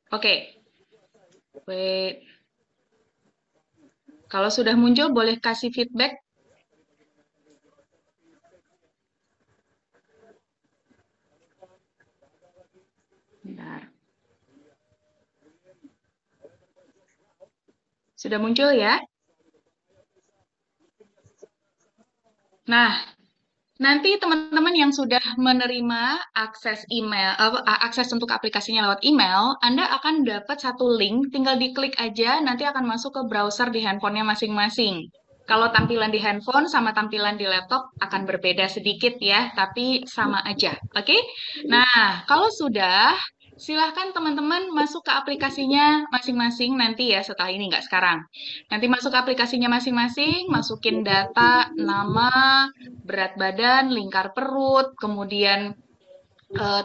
Oke, wait. Kalau sudah muncul, boleh kasih feedback. Bentar. Sudah muncul ya? Nah, nanti teman-teman yang sudah menerima akses email, akses untuk aplikasinya lewat email, Anda akan dapat satu link, tinggal diklik aja, nanti akan masuk ke browser di handphonenya masing-masing. Kalau tampilan di handphone sama tampilan di laptop akan berbeda sedikit ya, tapi sama aja. Oke? Nah, kalau sudah, silahkan teman-teman masuk ke aplikasinya masing-masing nanti ya setelah ini, nggak sekarang. Nanti masuk ke aplikasinya masing-masing, masukin data, nama, berat badan, lingkar perut, kemudian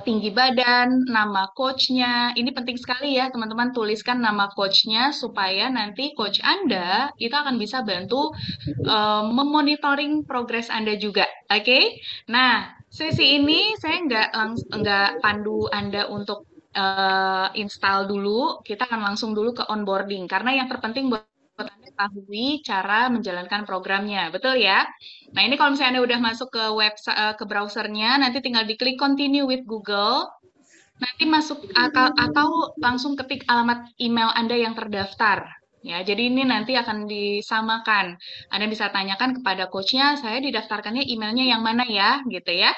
tinggi badan, nama coachnya. Ini penting sekali ya, teman-teman tuliskan nama coachnya supaya nanti coach Anda itu akan bisa bantu memonitoring progres Anda juga. Oke? Nah, sesi ini saya nggak pandu Anda untuk install dulu. Kita akan langsung dulu ke onboarding karena yang terpenting buat Anda ketahui cara menjalankan programnya. Betul ya? Nah, ini kalau misalnya Anda udah masuk ke website ke browsernya, nanti tinggal diklik continue with Google. Nanti masuk atau langsung ketik alamat email Anda yang terdaftar. Ya, jadi ini nanti akan disamakan. Anda bisa tanyakan kepada coachnya, saya didaftarkannya emailnya yang mana ya, gitu ya.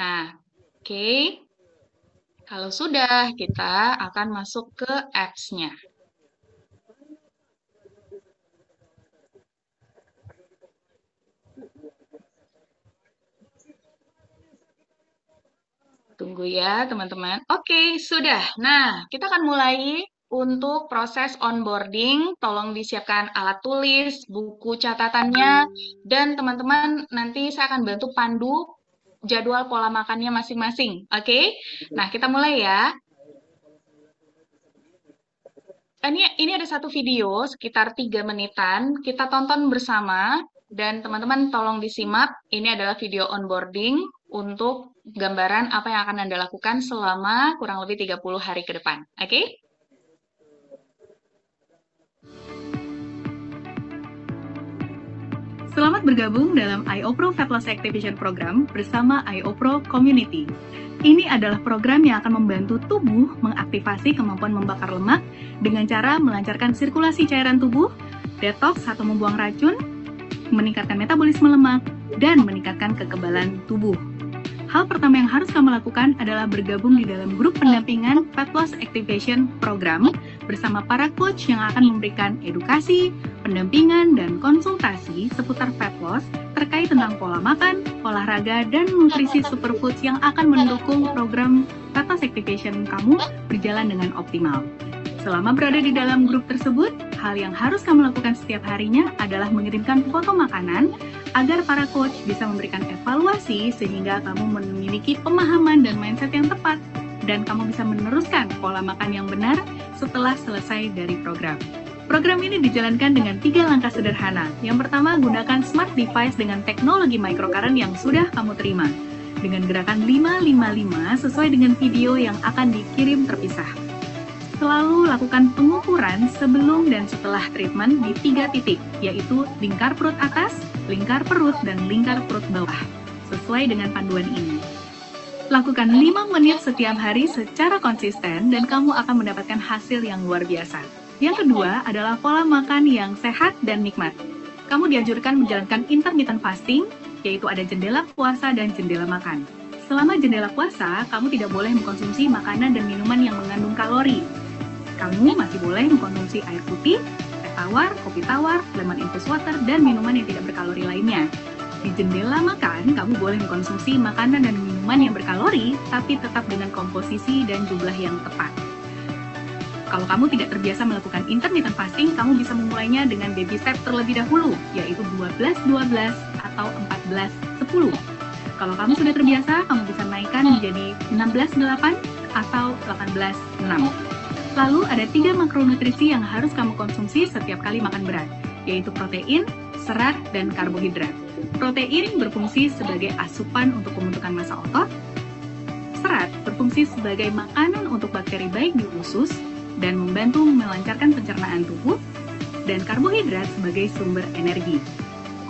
Nah, oke. Kalau sudah, kita akan masuk ke apps-nya. Tunggu ya, teman-teman. Oke, sudah. Nah, kita akan mulai untuk proses onboarding. Tolong disiapkan alat tulis, buku catatannya, dan teman-teman nanti saya akan bantu pandu jadwal pola makannya masing-masing. Oke? Nah, kita mulai ya. Ini ada satu video sekitar 3 menitan. Kita tonton bersama. Dan teman-teman tolong disimak. Ini adalah video onboarding untuk gambaran apa yang akan Anda lakukan selama kurang lebih 30 hari ke depan. Oke? Selamat bergabung dalam IOPRO Fat Loss Activation Program bersama IOPRO Community. Ini adalah program yang akan membantu tubuh mengaktifasi kemampuan membakar lemak dengan cara melancarkan sirkulasi cairan tubuh, detoks atau membuang racun, meningkatkan metabolisme lemak, dan meningkatkan kekebalan tubuh. Hal pertama yang harus kamu lakukan adalah bergabung di dalam grup pendampingan Fat Loss Activation Program bersama para coach yang akan memberikan edukasi, pendampingan, dan konsultasi seputar fat loss terkait tentang pola makan, olahraga, dan nutrisi superfoods yang akan mendukung program Fat Loss Activation kamu berjalan dengan optimal. Selama berada di dalam grup tersebut, hal yang harus kamu lakukan setiap harinya adalah mengirimkan foto makanan agar para coach bisa memberikan evaluasi sehingga kamu memiliki pemahaman dan mindset yang tepat dan kamu bisa meneruskan pola makan yang benar setelah selesai dari program. Program ini dijalankan dengan 3 langkah sederhana. Yang pertama, gunakan smart device dengan teknologi microcurrent yang sudah kamu terima dengan gerakan 555 sesuai dengan video yang akan dikirim terpisah. Selalu lakukan pengukuran sebelum dan setelah treatment di 3 titik, yaitu lingkar perut atas, lingkar perut, dan lingkar perut bawah, sesuai dengan panduan ini. Lakukan 5 menit setiap hari secara konsisten dan kamu akan mendapatkan hasil yang luar biasa. Yang kedua adalah pola makan yang sehat dan nikmat. Kamu dianjurkan menjalankan intermittent fasting, yaitu ada jendela puasa dan jendela makan. Selama jendela puasa, kamu tidak boleh mengkonsumsi makanan dan minuman yang mengandung kalori. Kamu masih boleh mengkonsumsi air putih, teh tawar, kopi tawar, lemon infused water, dan minuman yang tidak berkalori lainnya. Di jendela makan, kamu boleh mengkonsumsi makanan dan minuman yang berkalori, tapi tetap dengan komposisi dan jumlah yang tepat. Kalau kamu tidak terbiasa melakukan intermittent fasting, kamu bisa memulainya dengan baby step terlebih dahulu, yaitu 12-12 atau 14-10. Kalau kamu sudah terbiasa, kamu bisa naikkan menjadi 16-8 atau 18-6. Lalu ada 3 makronutrisi yang harus kamu konsumsi setiap kali makan berat, yaitu protein, serat, dan karbohidrat. Protein berfungsi sebagai asupan untuk pembentukan massa otot, serat berfungsi sebagai makanan untuk bakteri baik di usus dan membantu melancarkan pencernaan tubuh, dan karbohidrat sebagai sumber energi.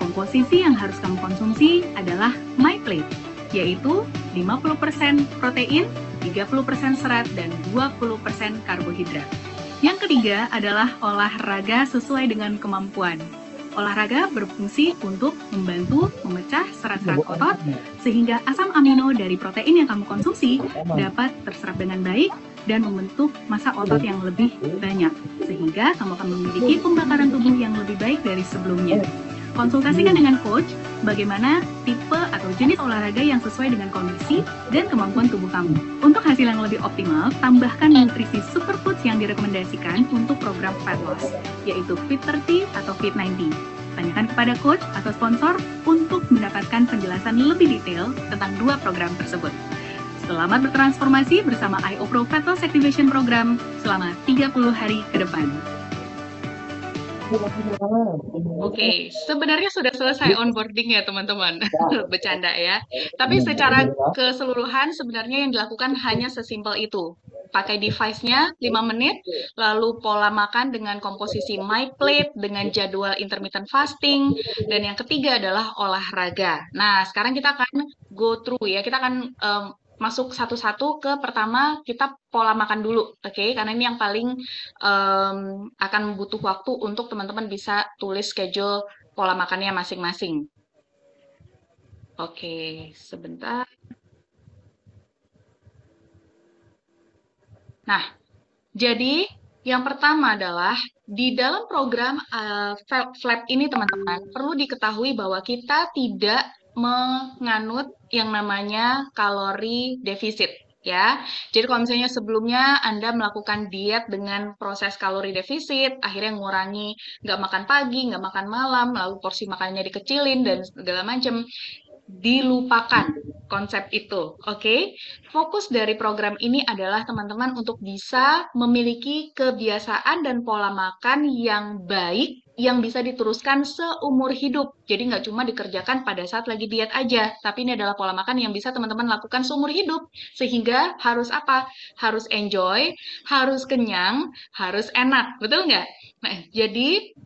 Komposisi yang harus kamu konsumsi adalah MyPlate, yaitu 50% protein, 30% serat, dan 20% karbohidrat. Yang ketiga adalah olahraga sesuai dengan kemampuan. Olahraga berfungsi untuk membantu memecah serat-serat otot sehingga asam amino dari protein yang kamu konsumsi dapat terserap dengan baik dan membentuk massa otot yang lebih banyak sehingga kamu akan memiliki pembakaran tubuh yang lebih baik dari sebelumnya. Konsultasikan dengan coach bagaimana tipe atau jenis olahraga yang sesuai dengan kondisi dan kemampuan tubuh kamu. Untuk hasil yang lebih optimal, tambahkan nutrisi superfoods yang direkomendasikan untuk program fat loss, yaitu Fit30 atau Fit90. Tanyakan kepada coach atau sponsor untuk mendapatkan penjelasan lebih detail tentang dua program tersebut. Selamat bertransformasi bersama iOPRO Fat Loss Activation Program selama 30 hari ke depan. Oke, sebenarnya sudah selesai onboarding ya teman-teman. Bercanda ya. Tapi secara keseluruhan sebenarnya yang dilakukan hanya sesimpel itu. Pakai device-nya 5 menit, lalu pola makan dengan komposisi MyPlate, dengan jadwal intermittent fasting, dan yang ketiga adalah olahraga. Nah, sekarang kita akan go through ya, kita akan masuk satu-satu ke pertama kita pola makan dulu, oke? Karena ini yang paling akan butuh waktu untuk teman-teman bisa tulis schedule pola makannya masing-masing. Oke, sebentar. Nah, jadi yang pertama adalah di dalam program FLAP ini teman-teman perlu diketahui bahwa kita tidak menganut yang namanya kalori defisit ya. Jadi kalau misalnya sebelumnya Anda melakukan diet dengan proses kalori defisit, akhirnya ngurangi nggak makan pagi, nggak makan malam, lalu porsi makanannya dikecilin dan segala macam, dilupakan konsep itu, oke? Fokus dari program ini adalah teman-teman untuk bisa memiliki kebiasaan dan pola makan yang baik yang bisa diteruskan seumur hidup. Jadi nggak cuma dikerjakan pada saat lagi diet aja, tapi ini adalah pola makan yang bisa teman-teman lakukan seumur hidup. Sehingga harus apa? Harus enjoy, harus kenyang, harus enak, betul nggak? Nah, jadi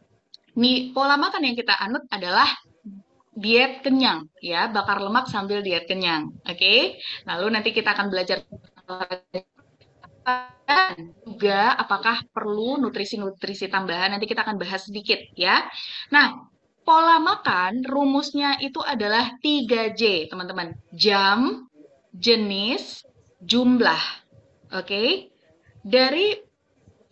pola makan yang kita anut adalah diet kenyang, ya, bakar lemak sambil diet kenyang, oke? Lalu nanti kita akan belajar juga apakah perlu nutrisi-nutrisi tambahan, nanti kita akan bahas sedikit, ya. Nah, pola makan rumusnya itu adalah 3J, teman-teman. Jam, jenis, jumlah, oke? Dari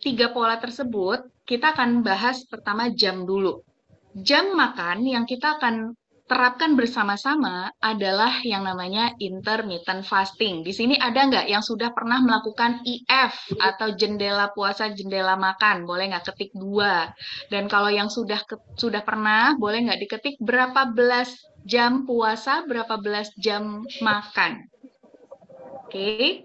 3 pola tersebut, kita akan bahas pertama jam dulu. Jam makan yang kita akan terapkan bersama-sama adalah yang namanya intermittent fasting. Di sini ada nggak yang sudah pernah melakukan IF atau jendela puasa, jendela makan? Boleh nggak ketik 2? Dan kalau yang sudah pernah, boleh nggak diketik berapa belas jam puasa, berapa belas jam makan? Oke.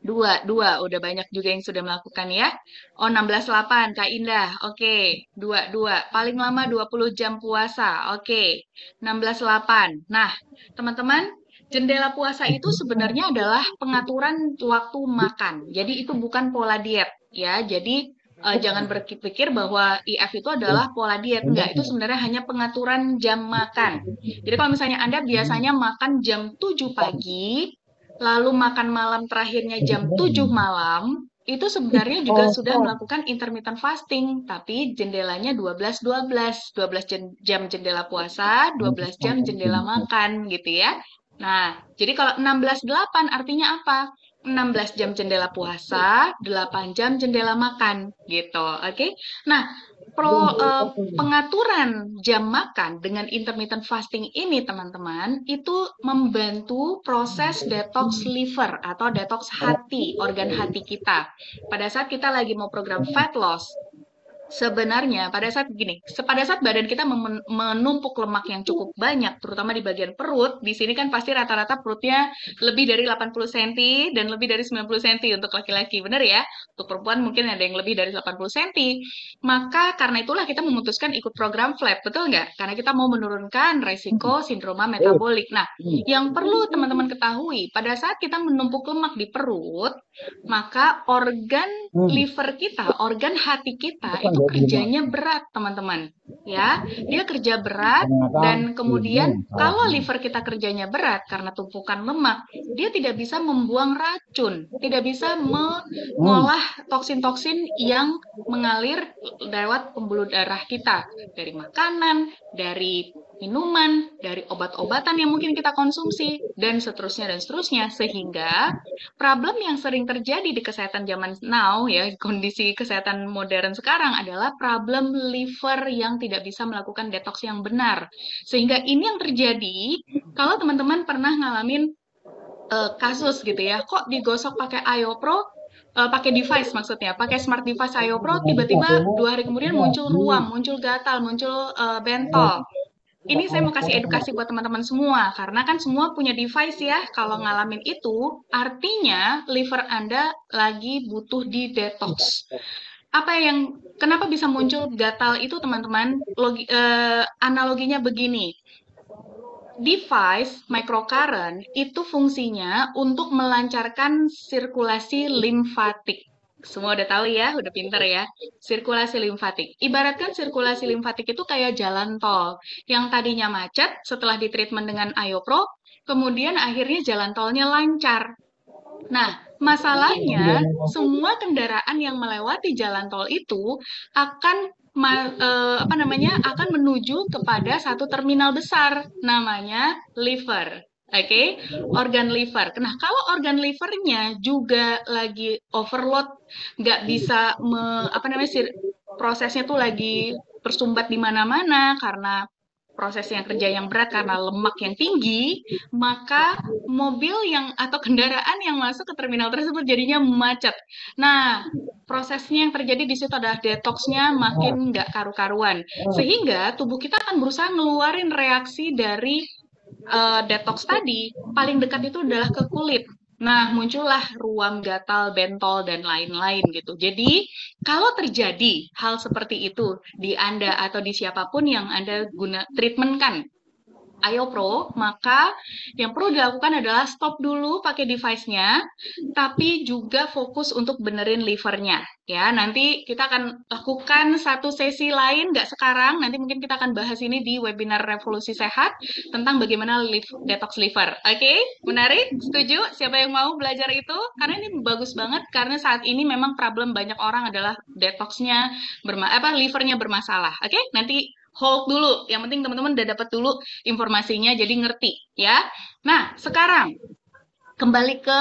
Dua, udah banyak juga yang sudah melakukan ya. Oh, 16,8, Kak Indah. Oke, dua. Paling lama 20 jam puasa. Oke, 16,8. Nah, teman-teman, jendela puasa itu sebenarnya adalah pengaturan waktu makan. Jadi itu bukan pola diet ya. Jadi jangan berpikir bahwa IF itu adalah pola diet. Enggak, itu sebenarnya hanya pengaturan jam makan. Jadi kalau misalnya Anda biasanya makan jam 7 pagi, lalu makan malam terakhirnya jam 7 malam, itu sebenarnya juga sudah melakukan intermittent fasting, tapi jendelanya 12 jam jendela puasa, 12 jam jendela makan, gitu ya. Nah, jadi kalau 16,8 artinya apa? 16 jam jendela puasa, 8 jam jendela makan, gitu, oke? Nah, pengaturan jam makan dengan intermittent fasting ini, teman-teman, itu membantu proses detox liver atau detox hati, organ hati kita. Pada saat kita lagi mau program fat loss, Sebenarnya pada saat badan kita menumpuk lemak yang cukup banyak, terutama di bagian perut, di sini kan pasti rata-rata perutnya lebih dari 80 cm dan lebih dari 90 cm untuk laki-laki, benar ya? Untuk perempuan mungkin ada yang lebih dari 80 cm. Maka karena itulah kita memutuskan ikut program FLAP, betul nggak? Karena kita mau menurunkan resiko sindroma metabolik. Nah, yang perlu teman-teman ketahui, pada saat kita menumpuk lemak di perut, maka organ liver kita, organ hati kita itu kerjanya berat, teman-teman. Ya, dia kerja berat dan kemudian kalau liver kita kerjanya berat karena tumpukan lemak, dia tidak bisa membuang racun, tidak bisa mengolah toksin-toksin yang mengalir lewat pembuluh darah kita dari makanan, dari minuman, dari obat-obatan yang mungkin kita konsumsi, dan seterusnya, sehingga problem yang sering terjadi di kesehatan zaman now ya, kondisi kesehatan modern sekarang adalah problem liver yang tidak bisa melakukan detox yang benar. Sehingga ini yang terjadi kalau teman-teman pernah ngalamin kasus gitu ya, kok digosok pakai IOPRO, pakai device maksudnya, pakai smart device IOPRO, tiba-tiba 2 hari kemudian muncul ruam, muncul gatal, muncul bentol. Ini saya mau kasih edukasi buat teman-teman semua, karena kan semua punya device ya. Kalau ngalamin itu, artinya liver Anda lagi butuh di detox. Kenapa bisa muncul gatal itu teman-teman? Analoginya begini, device microcurrent itu fungsinya untuk melancarkan sirkulasi limfatik. Semua udah tahu ya, udah pinter ya. Sirkulasi limfatik. Ibaratkan sirkulasi limfatik itu kayak jalan tol. Yang tadinya macet setelah ditreatment dengan IOPRO, kemudian akhirnya jalan tolnya lancar. Nah, masalahnya semua kendaraan yang melewati jalan tol itu akan akan menuju kepada satu terminal besar namanya liver. Oke, organ liver. Nah, kalau organ livernya juga lagi overload, nggak bisa prosesnya tuh lagi tersumbat di mana-mana karena proses yang kerja yang berat karena lemak yang tinggi, maka mobil atau kendaraan yang masuk ke terminal tersebut jadinya macet. Nah, prosesnya yang terjadi di situ adalah detoxnya makin nggak karu-karuan. Sehingga tubuh kita akan berusaha ngeluarin reaksi dari detox tadi. Paling dekat itu adalah ke kulit. Nah, muncullah ruam, gatal, bentol, dan lain-lain gitu. Jadi, kalau terjadi hal seperti itu di Anda atau di siapapun yang Anda treatment kan, IOPRO, maka yang perlu dilakukan adalah stop dulu pakai device-nya, tapi juga fokus untuk benerin livernya. Ya, nanti kita akan lakukan satu sesi lain, nggak sekarang, nanti mungkin kita akan bahas ini di webinar Revolusi Sehat tentang bagaimana detox liver. Oke, menarik? Setuju? Siapa yang mau belajar itu? Karena ini bagus banget, karena saat ini memang problem banyak orang adalah detoxnya, livernya bermasalah. Oke, nanti hold dulu. Yang penting teman-teman udah dapat dulu informasinya, jadi ngerti ya. Nah, sekarang kembali ke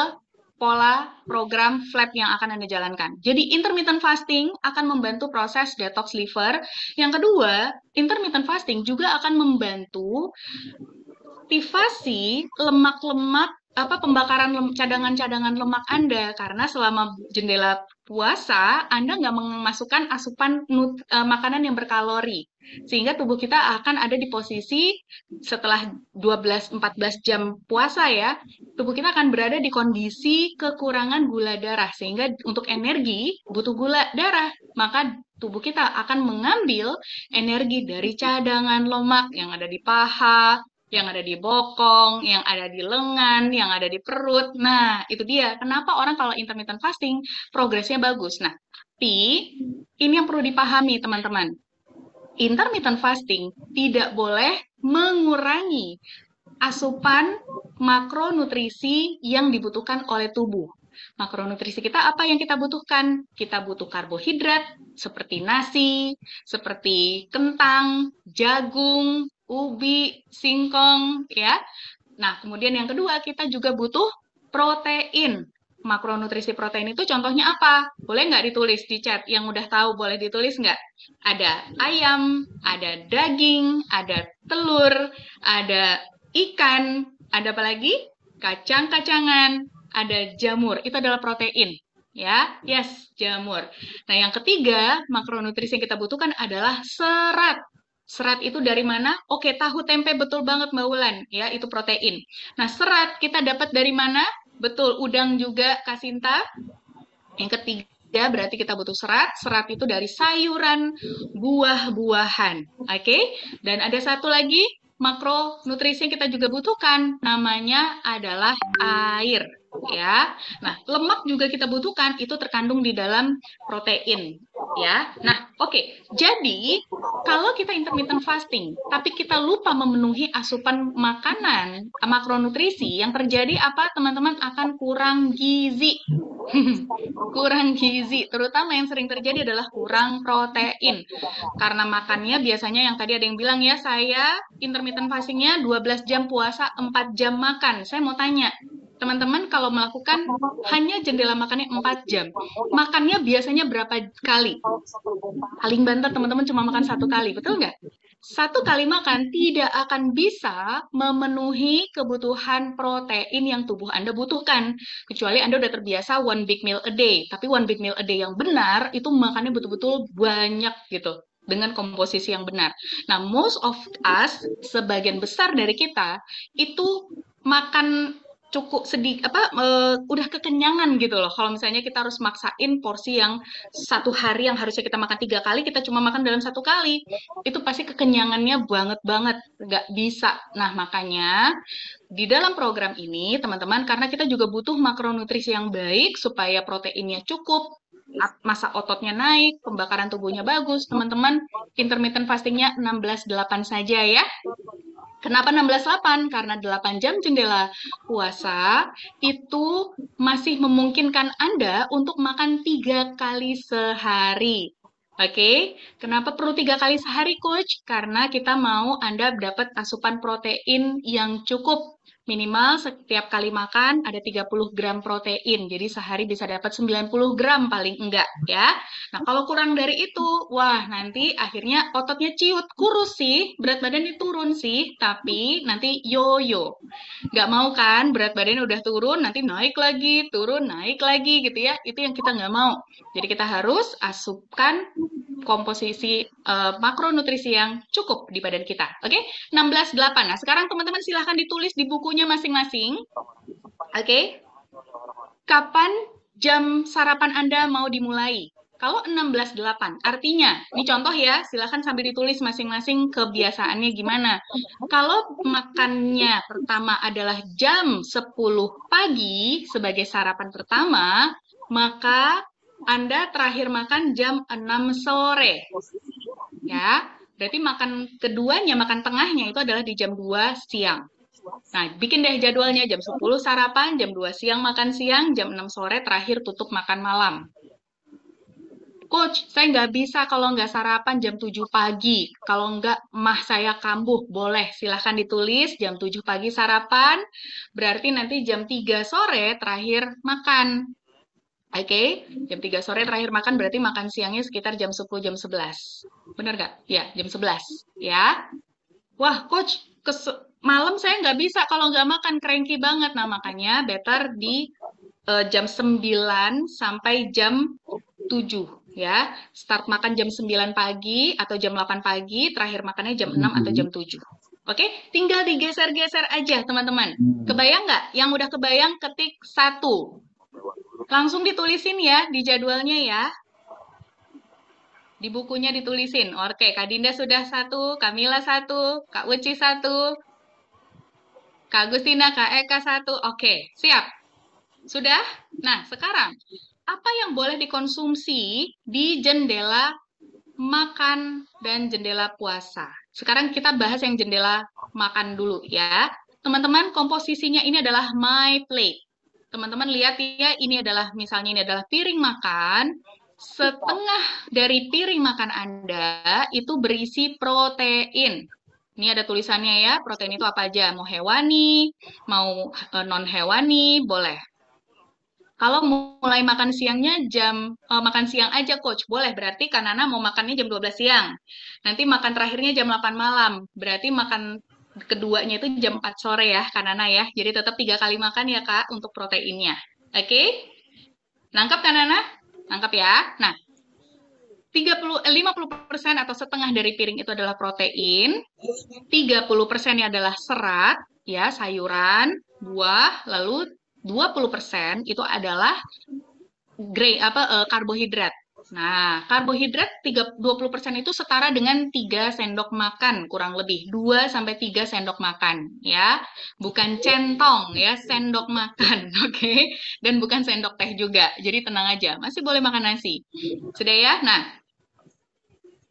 pola program FLAP yang akan Anda jalankan. Jadi, intermittent fasting akan membantu proses detox liver. Yang kedua, intermittent fasting juga akan membantu aktivasi lemak-lemak pembakaran cadangan-cadangan lemak Anda karena selama jendela puasa Anda nggak memasukkan asupan makanan yang berkalori sehingga tubuh kita akan ada di posisi setelah 12-14 jam puasa ya, tubuh kita akan berada di kondisi kekurangan gula darah sehingga untuk energi butuh gula darah, maka tubuh kita akan mengambil energi dari cadangan lemak yang ada di paha, yang ada di bokong, yang ada di lengan, yang ada di perut. Nah, itu dia. Kenapa orang kalau intermittent fasting progresnya bagus. Nah, tapi ini yang perlu dipahami, teman-teman. Intermittent fasting tidak boleh mengurangi asupan makronutrisi yang dibutuhkan oleh tubuh. Makronutrisi kita apa yang kita butuhkan? Kita butuh karbohidrat seperti nasi, seperti kentang, jagung, ubi, singkong, ya. Nah, kemudian yang kedua, kita juga butuh protein. Makronutrisi protein itu contohnya apa? Boleh nggak ditulis di chat? Yang udah tahu boleh ditulis nggak? Ada ayam, ada daging, ada telur, ada ikan, ada apa lagi? Kacang-kacangan, ada jamur. Itu adalah protein. Ya, yes, jamur. Nah, yang ketiga, makronutrisi yang kita butuhkan adalah serat. Serat itu dari mana? Oke, tahu tempe betul banget Mbak Wulan, ya, itu protein. Nah, serat kita dapat dari mana? Betul, udang juga Kasinta. Yang ketiga, berarti kita butuh serat. Serat itu dari sayuran, buah-buahan. Oke? Dan ada satu lagi makronutrisi yang kita juga butuhkan, namanya adalah air. Ya. Nah, lemak juga kita butuhkan, itu terkandung di dalam protein. Ya. Nah, oke. Jadi, kalau kita intermittent fasting, tapi kita lupa memenuhi asupan makanan, makronutrisi, yang terjadi apa, teman-teman? Akan kurang gizi. Kurang gizi, terutama yang sering terjadi adalah kurang protein. Karena makannya biasanya yang tadi ada yang bilang ya, saya intermittent fastingnya 12 jam puasa, 4 jam makan. Saya mau tanya, teman-teman kalau melakukan hanya jendela makannya 4 jam, makannya biasanya berapa kali? Paling banter teman-teman cuma makan 1 kali, betul nggak? 1 kali makan tidak akan bisa memenuhi kebutuhan protein yang tubuh Anda butuhkan. Kecuali Anda udah terbiasa one big meal a day. Tapi one big meal a day yang benar, itu makannya betul-betul banyak gitu. Dengan komposisi yang benar. Nah, most of us, sebagian besar dari kita, itu makan cukup sedikit udah kekenyangan gitu loh. Kalau misalnya kita harus maksain porsi yang 1 hari yang harusnya kita makan 3 kali, kita cuma makan dalam 1 kali, itu pasti kekenyangannya banget banget, nggak bisa. Nah, makanya di dalam program ini, teman-teman, karena kita juga butuh makronutrisi yang baik supaya proteinnya cukup, massa ototnya naik, pembakaran tubuhnya bagus, teman-teman, intermittent fastingnya 16-8 saja ya. Kenapa 16-8? Karena 8 jam jendela puasa itu masih memungkinkan Anda untuk makan 3 kali sehari. Oke, kenapa perlu 3 kali sehari, Coach? Karena kita mau Anda dapat asupan protein yang cukup. Minimal setiap kali makan ada 30 gram protein. Jadi sehari bisa dapat 90 gram paling enggak, ya. Nah, kalau kurang dari itu, wah nanti akhirnya ototnya ciut, kurus sih, berat badannya turun sih, tapi nanti yo-yo. Nggak mau kan, berat badannya udah turun, nanti naik lagi, turun, naik lagi gitu ya. Itu yang kita nggak mau. Jadi kita harus asupkan komposisi makronutrisi yang cukup di badan kita. Oke? 16-8. Nah, sekarang teman-teman silahkan ditulis di bukunya masing-masing. Oke? Kapan jam sarapan Anda mau dimulai? Kalau 16-8, artinya, ini contoh ya, silahkan sambil ditulis masing-masing kebiasaannya gimana. Kalau makannya pertama adalah jam 10 pagi sebagai sarapan pertama, maka Anda terakhir makan jam 6 sore. Ya, berarti makan keduanya, makan tengahnya itu adalah di jam 2 siang. Nah, bikin deh jadwalnya jam 10 sarapan, jam 2 siang makan siang, jam 6 sore terakhir tutup makan malam. Coach, saya nggak bisa kalau nggak sarapan jam 7 pagi. Kalau nggak, mah saya kambuh. Boleh, silahkan ditulis jam 7 pagi sarapan, berarti nanti jam 3 sore terakhir makan. Oke, jam 3 sore terakhir makan berarti makan siangnya sekitar jam 10, jam 11. Bener nggak? Ya, jam 11. Ya. Wah, coach, malam saya nggak bisa kalau nggak makan, cranky banget. Nah, makanya better di jam 9 sampai jam 7 ya. Start makan jam 9 pagi atau jam 8 pagi, terakhir makannya jam 6 atau jam 7. Oke, tinggal digeser-geser aja, teman-teman. Kebayang nggak? Yang udah kebayang ketik 1. Langsung ditulisin ya di jadwalnya ya. Di bukunya ditulisin. Oke, Kak Dinda sudah 1, Kamila 1, Kak Uci 1, Kak Agustina, Kak Eka 1. Oke, siap. Sudah? Nah, sekarang, apa yang boleh dikonsumsi di jendela makan dan jendela puasa? Sekarang kita bahas yang jendela makan dulu ya. Teman-teman, komposisinya ini adalah my plate. Teman-teman lihat ya, ini adalah misalnya ini adalah piring makan. Setengah dari piring makan Anda itu berisi protein. Ini ada tulisannya ya, protein itu apa aja? Mau hewani, mau non-hewani, boleh. Kalau mulai makan siangnya makan siang aja coach, boleh. Berarti Kanana mau makannya jam 12 siang. Nanti makan terakhirnya jam 8 malam. Berarti makan keduanya itu jam 4 sore ya Kanana ya. Jadi tetap 3 kali makan ya Kak untuk proteinnya. Oke? Nangkap kan, Nana? Nangkap ya. Nah, 50% atau setengah dari piring itu adalah protein, 30% adalah serat, ya, sayuran, buah, lalu 20% itu adalah karbohidrat. Nah, karbohidrat 20% itu setara dengan 3 sendok makan kurang lebih, 2 sampai 3 sendok makan ya. Bukan centong ya, sendok makan, oke? Dan bukan sendok teh juga. Jadi tenang aja, masih boleh makan nasi. Sudah ya? Nah,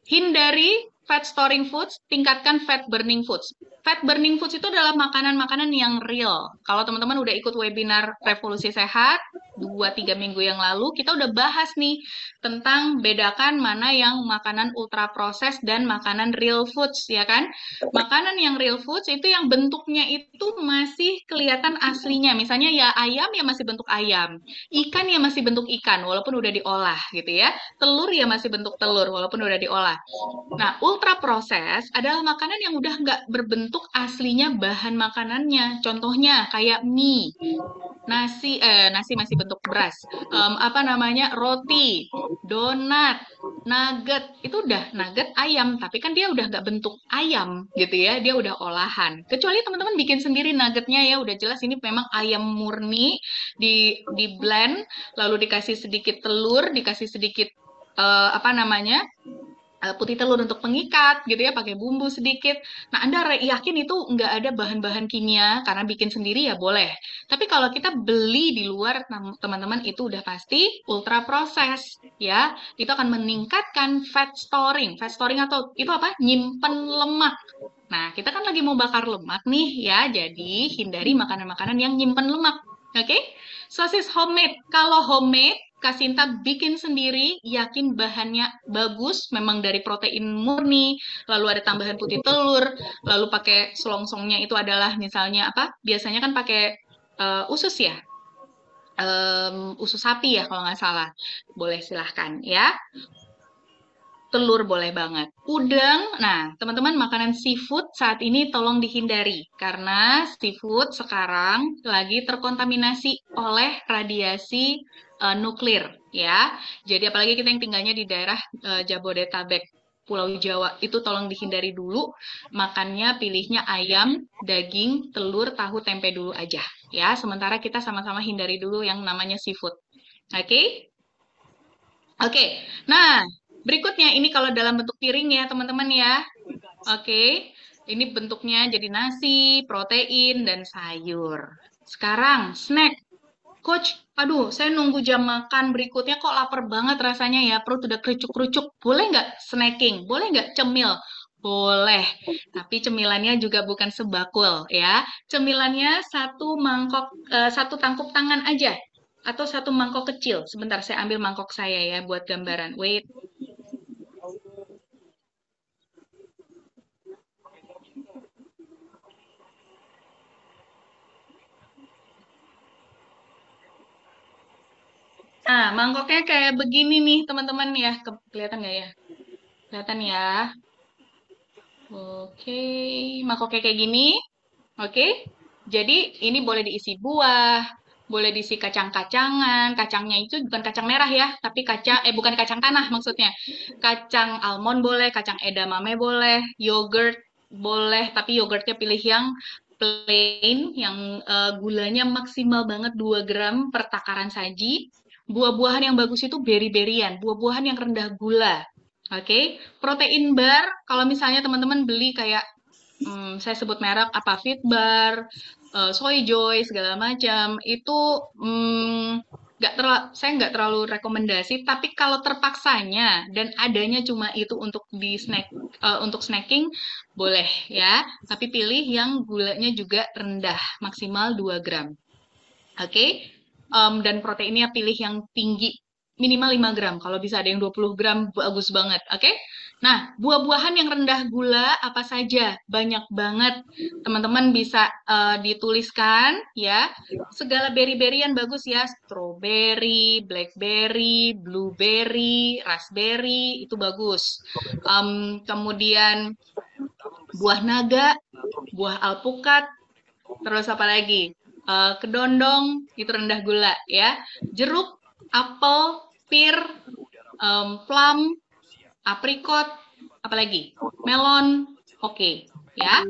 hindari fat storing foods, tingkatkan fat burning foods. Fat burning foods itu adalah makanan-makanan yang real. Kalau teman-teman udah ikut webinar Revolusi Sehat, 2-3 minggu yang lalu, kita udah bahas nih tentang bedakan mana yang makanan ultra proses dan makanan real foods, ya kan? Makanan yang real foods itu yang bentuknya itu masih kelihatan aslinya. Misalnya ya ayam ya masih bentuk ayam, ikan ya masih bentuk ikan, walaupun udah diolah gitu ya. Telur ya masih bentuk telur, walaupun udah diolah. Nah, ultra proses adalah makanan yang udah nggak berbentuk aslinya bahan makanannya. Contohnya kayak mie, nasi masih bentuk beras. Apa namanya, roti, donat, nugget. Itu udah nugget ayam, tapi kan dia udah nggak bentuk ayam gitu ya, dia udah olahan. Kecuali teman-teman bikin sendiri nuggetnya ya, udah jelas ini memang ayam murni, di blend, lalu dikasih sedikit telur, dikasih sedikit apa namanya, putih telur untuk pengikat gitu ya, pakai bumbu sedikit. Nah, Anda yakin itu nggak ada bahan-bahan kimia karena bikin sendiri ya boleh. Tapi kalau kita beli di luar, teman-teman, itu udah pasti ultra proses ya. Itu akan meningkatkan fat storing. Fat storing atau itu apa? Nyimpen lemak. Nah, kita kan lagi mau bakar lemak nih ya, jadi hindari makanan-makanan yang nyimpen lemak. Oke? Sosis homemade. Kalau homemade, Kasinta bikin sendiri, yakin bahannya bagus, memang dari protein murni, lalu ada tambahan putih telur, lalu pakai selongsongnya itu adalah misalnya apa? Biasanya kan pakai usus ya, usus sapi ya kalau nggak salah. Boleh silahkan ya. Telur boleh banget. Udang, nah teman-teman makanan seafood saat ini tolong dihindari karena seafood sekarang lagi terkontaminasi oleh radiasi nuklir ya. Jadi apalagi kita yang tinggalnya di daerah Jabodetabek, Pulau Jawa, itu tolong dihindari dulu. Makannya pilihnya ayam, daging, telur, tahu, tempe dulu aja ya. Sementara kita sama-sama hindari dulu yang namanya seafood. Oke? Okay? Oke, nah berikutnya ini kalau dalam bentuk piring ya teman-teman ya. Oke, ini bentuknya jadi nasi, protein, dan sayur. Sekarang snack. Coach, aduh saya nunggu jam makan berikutnya kok lapar banget rasanya ya. Perut udah kerucuk-kerucuk. Boleh nggak snacking? Boleh nggak cemil? Boleh, tapi cemilannya juga bukan sebakul ya. Cemilannya satu mangkok, satu tangkup tangan aja atau satu mangkok kecil. Sebentar, saya ambil mangkok saya ya buat gambaran. Wait. Nah, mangkoknya kayak begini nih, teman-teman ya. Kelihatan nggak ya? Kelihatan ya. Oke, mangkoknya kayak gini. Oke. Jadi ini boleh diisi buah, boleh diisi kacang-kacangan. Kacangnya itu bukan kacang merah ya, tapi bukan kacang tanah maksudnya. Kacang almond boleh, kacang edamame boleh, yogurt boleh, tapi yogurtnya pilih yang plain, yang gulanya maksimal banget 2 gram per takaran saji. Buah-buahan yang bagus itu berry-berryan, buah-buahan yang rendah gula. Oke, protein bar, kalau misalnya teman-teman beli kayak saya sebut merek apa Fitbar, Soy Joy segala macam itu saya nggak terlalu rekomendasi. Tapi kalau terpaksanya dan adanya cuma itu untuk untuk snacking boleh ya. Tapi pilih yang gulanya juga rendah, maksimal 2 gram. Oke. Dan proteinnya pilih yang tinggi, minimal 5 gram. Kalau bisa ada yang 20 gram, bagus banget. Oke? Nah, buah-buahan yang rendah gula apa saja? Banyak banget. Teman-teman bisa dituliskan ya. Segala berry-berryan bagus ya. Strawberry, blackberry, blueberry, raspberry, itu bagus. Kemudian buah naga, buah alpukat, terus apa lagi? Kedondong itu rendah gula ya. Jeruk apel, pir, plum, aprikot, apalagi melon, oke, ya.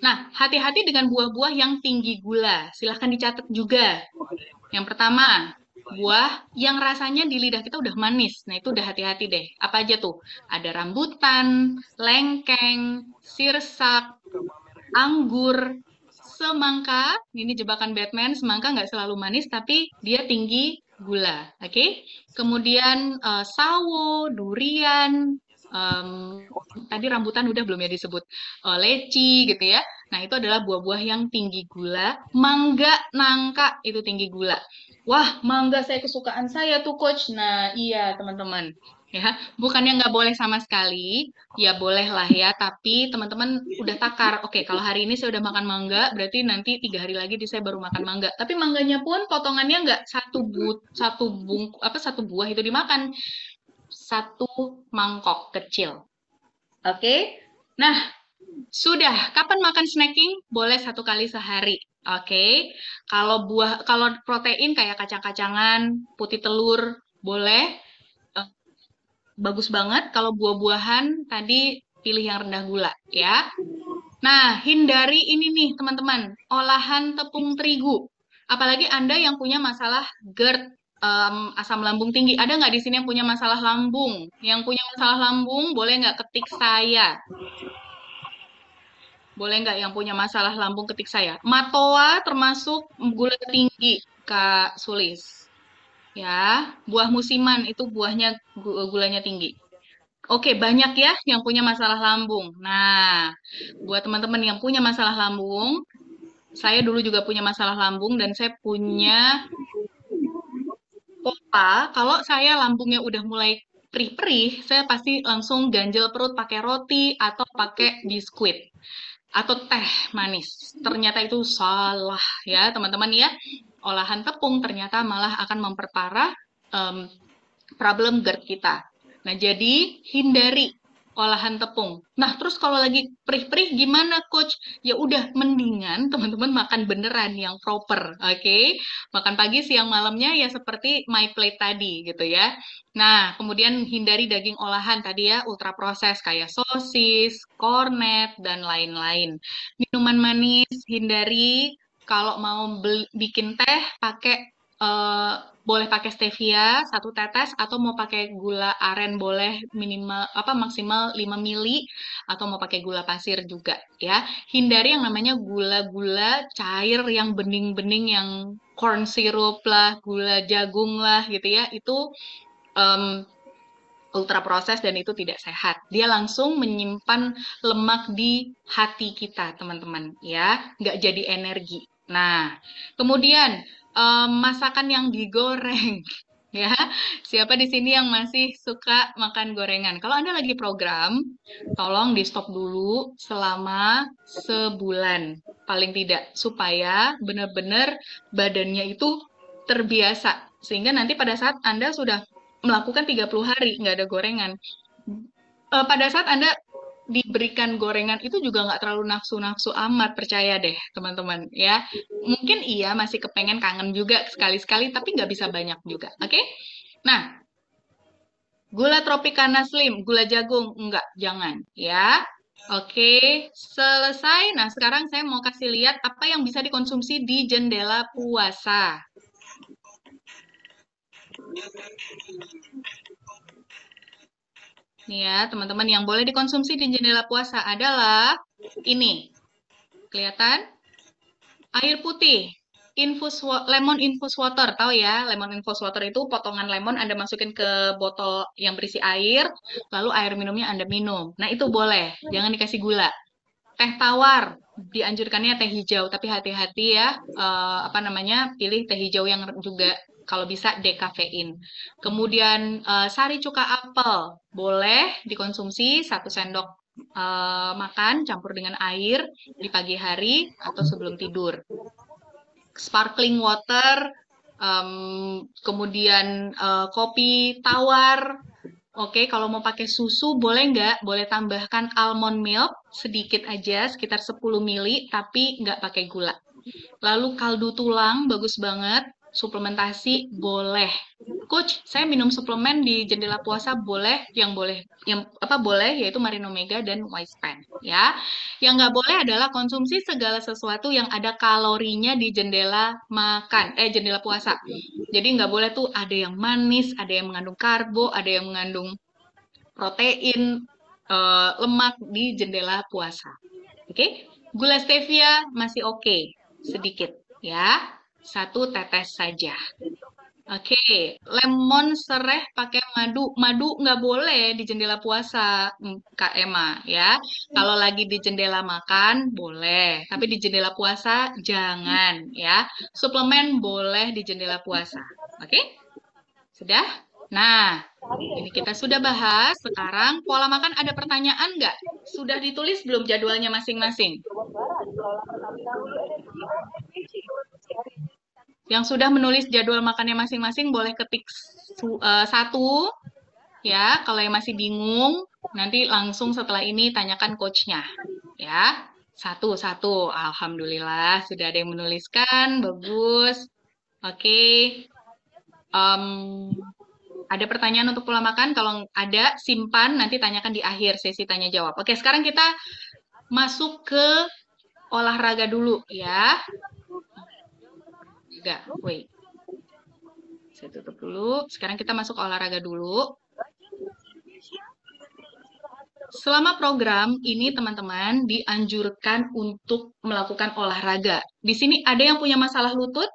Nah, hati-hati dengan buah-buah yang tinggi gula. Silahkan dicatat juga. Yang pertama, buah yang rasanya di lidah kita udah manis. Nah, itu udah hati-hati deh. Apa aja tuh? Ada rambutan, lengkeng, sirsak, anggur, semangka. Ini jebakan Batman. Semangka nggak selalu manis, tapi dia tinggi gula. Oke? Kemudian sawo, durian, em, tadi rambutan udah belum ya disebut, leci gitu ya. Nah, itu adalah buah-buah yang tinggi gula. Mangga, nangka itu tinggi gula. Wah, mangga saya kesukaan saya tuh, Coach. Nah, iya, teman-teman. Ya, bukannya nggak boleh sama sekali, ya boleh lah ya, tapi teman-teman udah takar. Oke, kalau hari ini saya udah makan mangga, berarti nanti 3 hari lagi saya baru makan mangga. Tapi mangganya pun potongannya nggak satu buah itu dimakan, satu mangkok kecil. Oke, nah sudah. Kapan makan snacking? Boleh 1 kali sehari. Oke, kalau protein kayak kacang-kacangan, putih telur, boleh. Eh, Bagus banget. Kalau buah-buahan tadi pilih yang rendah gula ya. Nah, hindari ini nih teman-teman, olahan tepung terigu. Apalagi Anda yang punya masalah GERD, asam lambung tinggi. Ada nggak di sini yang punya masalah lambung? Yang punya masalah lambung boleh nggak ketik saya? Boleh nggak yang punya masalah lambung ketik saya? Matoa termasuk gula tinggi, Kak Sulis. Ya, buah musiman itu buahnya gulanya tinggi. Oke, banyak ya yang punya masalah lambung. Nah, buat teman-teman yang punya masalah lambung, saya dulu juga punya masalah lambung dan saya punya pola, kalau saya lambungnya udah mulai perih-perih, saya pasti langsung ganjel perut pakai roti atau pakai biskuit atau teh manis. Ternyata itu salah ya, teman-teman ya. Olahan tepung ternyata malah akan memperparah em, problem GERD kita. Nah, jadi hindari olahan tepung. Nah, terus kalau lagi perih-perih gimana, Coach? Ya udah, mendingan teman-teman makan beneran yang proper, oke? Makan pagi, siang, malamnya ya seperti my plate tadi, gitu ya. Nah, kemudian hindari daging olahan tadi ya, ultra proses kayak sosis, kornet, dan lain-lain. Minuman manis, hindari. Kalau mau bikin teh, pakai eh, boleh pakai stevia 1 tetes atau mau pakai gula aren boleh minimal apa maksimal 5 mili atau mau pakai gula pasir juga ya. Hindari yang namanya gula-gula cair yang bening-bening yang corn syrup lah, gula jagung lah gitu ya. Itu em, ultra proses dan itu tidak sehat. Dia langsung menyimpan lemak di hati kita, teman-teman, ya, nggak jadi energi. Nah, kemudian masakan yang digoreng, ya. Siapa di sini yang masih suka makan gorengan? Kalau Anda lagi program, tolong di stop dulu selama sebulan, paling tidak, supaya benar-benar badannya itu terbiasa. Sehingga nanti pada saat Anda sudah melakukan 30 hari nggak ada gorengan. Pada saat Anda diberikan gorengan itu juga nggak terlalu nafsu-nafsu amat, percaya deh teman-teman ya. Mungkin iya masih kepengen kangen juga sekali-sekali, tapi nggak bisa banyak juga. Oke? Nah, gula tropicana slim, gula jagung, enggak, jangan ya. Oke, selesai. Nah, sekarang saya mau kasih lihat apa yang bisa dikonsumsi di jendela puasa. Nih ya, teman-teman yang boleh dikonsumsi di jendela puasa adalah ini. Kelihatan? Air putih. Lemon infus water. Tahu ya, lemon infus water itu potongan lemon Anda masukin ke botol yang berisi air, lalu air minumnya Anda minum. Nah, itu boleh. Jangan dikasih gula. Teh tawar. Dianjurkannya teh hijau, tapi hati-hati ya. Apa namanya? Pilih teh hijau yang juga kalau bisa dekafein. Kemudian sari cuka apel boleh dikonsumsi 1 sendok makan campur dengan air di pagi hari atau sebelum tidur. Sparkling water, kemudian kopi tawar. Oke, kalau mau pakai susu boleh nggak? Boleh tambahkan almond milk sedikit aja, sekitar 10 mili, tapi nggak pakai gula. Lalu kaldu tulang, bagus banget. Suplementasi boleh. Coach, saya minum suplemen di jendela puasa boleh? Yang apa boleh yaitu Marine Omega dan Wispan, ya. Yang nggak boleh adalah konsumsi segala sesuatu yang ada kalorinya di jendela jendela puasa. Jadi nggak boleh tuh ada yang manis, ada yang mengandung karbo, ada yang mengandung protein, lemak di jendela puasa. Oke? Gula stevia masih oke, sedikit, ya. 1 tetes saja. Oke, lemon sereh pakai madu. Madu nggak boleh di jendela puasa, Kak Emma, ya. Kalau lagi di jendela makan, boleh. Tapi di jendela puasa, jangan, ya. Suplemen boleh di jendela puasa. Oke? Sudah? Nah, ini kita sudah bahas. Sekarang pola makan ada pertanyaan nggak? Sudah ditulis belum jadwalnya masing-masing? Yang sudah menulis jadwal makannya masing-masing boleh ketik 1, ya. Kalau yang masih bingung, nanti langsung setelah ini tanyakan coachnya, ya. 1. Alhamdulillah, sudah ada yang menuliskan, bagus. Oke. Em, ada pertanyaan untuk pola makan? Kalau ada, simpan, nanti tanyakan di akhir sesi tanya jawab. Oke, sekarang kita masuk ke olahraga dulu, ya. Enggak, wait. Saya tutup dulu. Sekarang kita masuk olahraga dulu. Selama program ini teman-teman dianjurkan untuk melakukan olahraga. Di sini ada yang punya masalah lutut.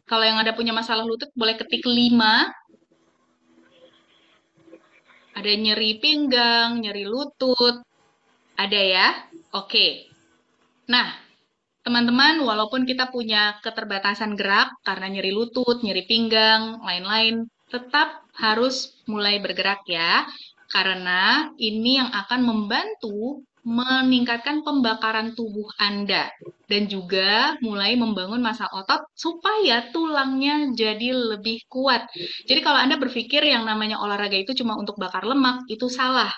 Kalau yang ada punya masalah lutut boleh ketik 5. Ada nyeri pinggang, nyeri lutut. Ada ya? Oke. Nah, teman-teman, walaupun kita punya keterbatasan gerak karena nyeri lutut, nyeri pinggang, lain-lain, tetap harus mulai bergerak ya. Karena ini yang akan membantu meningkatkan pembakaran tubuh Anda dan juga mulai membangun massa otot supaya tulangnya jadi lebih kuat. Jadi kalau Anda berpikir yang namanya olahraga itu cuma untuk bakar lemak, itu salah.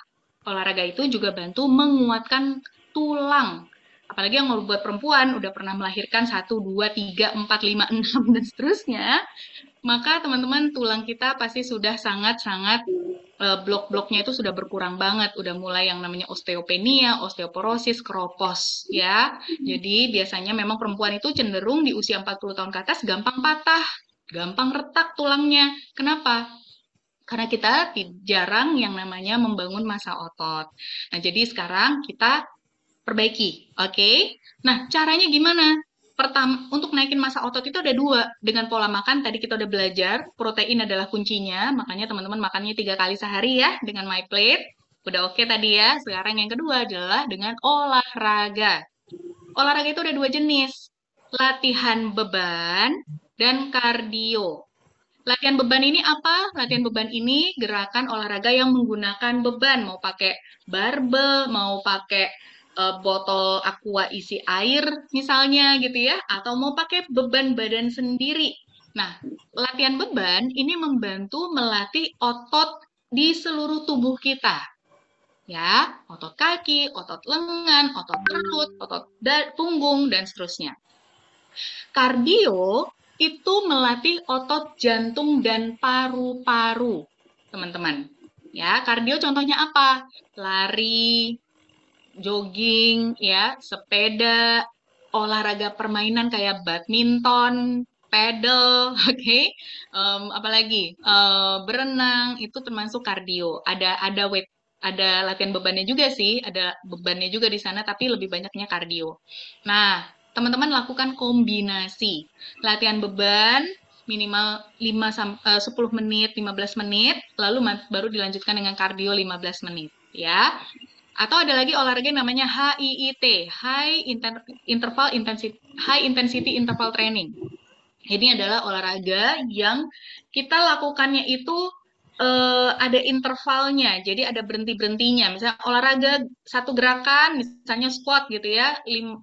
Olahraga itu juga bantu menguatkan tulang. Apalagi yang mau buat perempuan, udah pernah melahirkan 1, 2, 3, 4, 5, 6, dan seterusnya, maka teman-teman tulang kita pasti sudah sangat-sangat blok-bloknya itu sudah berkurang banget, udah mulai yang namanya osteopenia, osteoporosis, keropos, ya. Jadi biasanya memang perempuan itu cenderung di usia 40 tahun ke atas gampang patah, gampang retak tulangnya. Kenapa? Karena kita jarang yang namanya membangun massa otot. Nah, jadi sekarang kita perbaiki, oke? Nah, caranya gimana? Pertama, untuk naikin massa otot itu ada 2. Dengan pola makan, tadi kita udah belajar, protein adalah kuncinya, makanya teman-teman makannya 3 kali sehari ya, dengan My Plate. Udah oke tadi ya. Sekarang yang kedua adalah dengan olahraga. Olahraga itu ada 2 jenis, latihan beban dan kardio. Latihan beban ini apa? Latihan beban ini gerakan olahraga yang menggunakan beban, mau pakai barbel, mau pakai botol aqua isi air misalnya gitu ya, atau mau pakai beban badan sendiri. Nah, latihan beban ini membantu melatih otot di seluruh tubuh kita. Ya, otot kaki, otot lengan, otot perut, otot punggung, dan seterusnya. Kardio itu melatih otot jantung dan paru-paru, teman-teman. Ya, kardio contohnya apa? Lari, jogging, ya, sepeda, olahraga permainan kayak badminton, pedal, oke? Apalagi berenang itu termasuk kardio. Ada weight, ada latihan bebannya juga sih, ada bebannya juga di sana, tapi lebih banyaknya kardio. Nah, teman-teman lakukan kombinasi latihan beban minimal 10 menit, 15 menit, lalu baru dilanjutkan dengan kardio 15 menit, ya. Atau ada lagi olahraga yang namanya HIIT, High Intensity Interval Training. Ini adalah olahraga yang kita lakukannya itu ada intervalnya, jadi ada berhenti-berhentinya. Misalnya olahraga satu gerakan, misalnya squat gitu ya, 15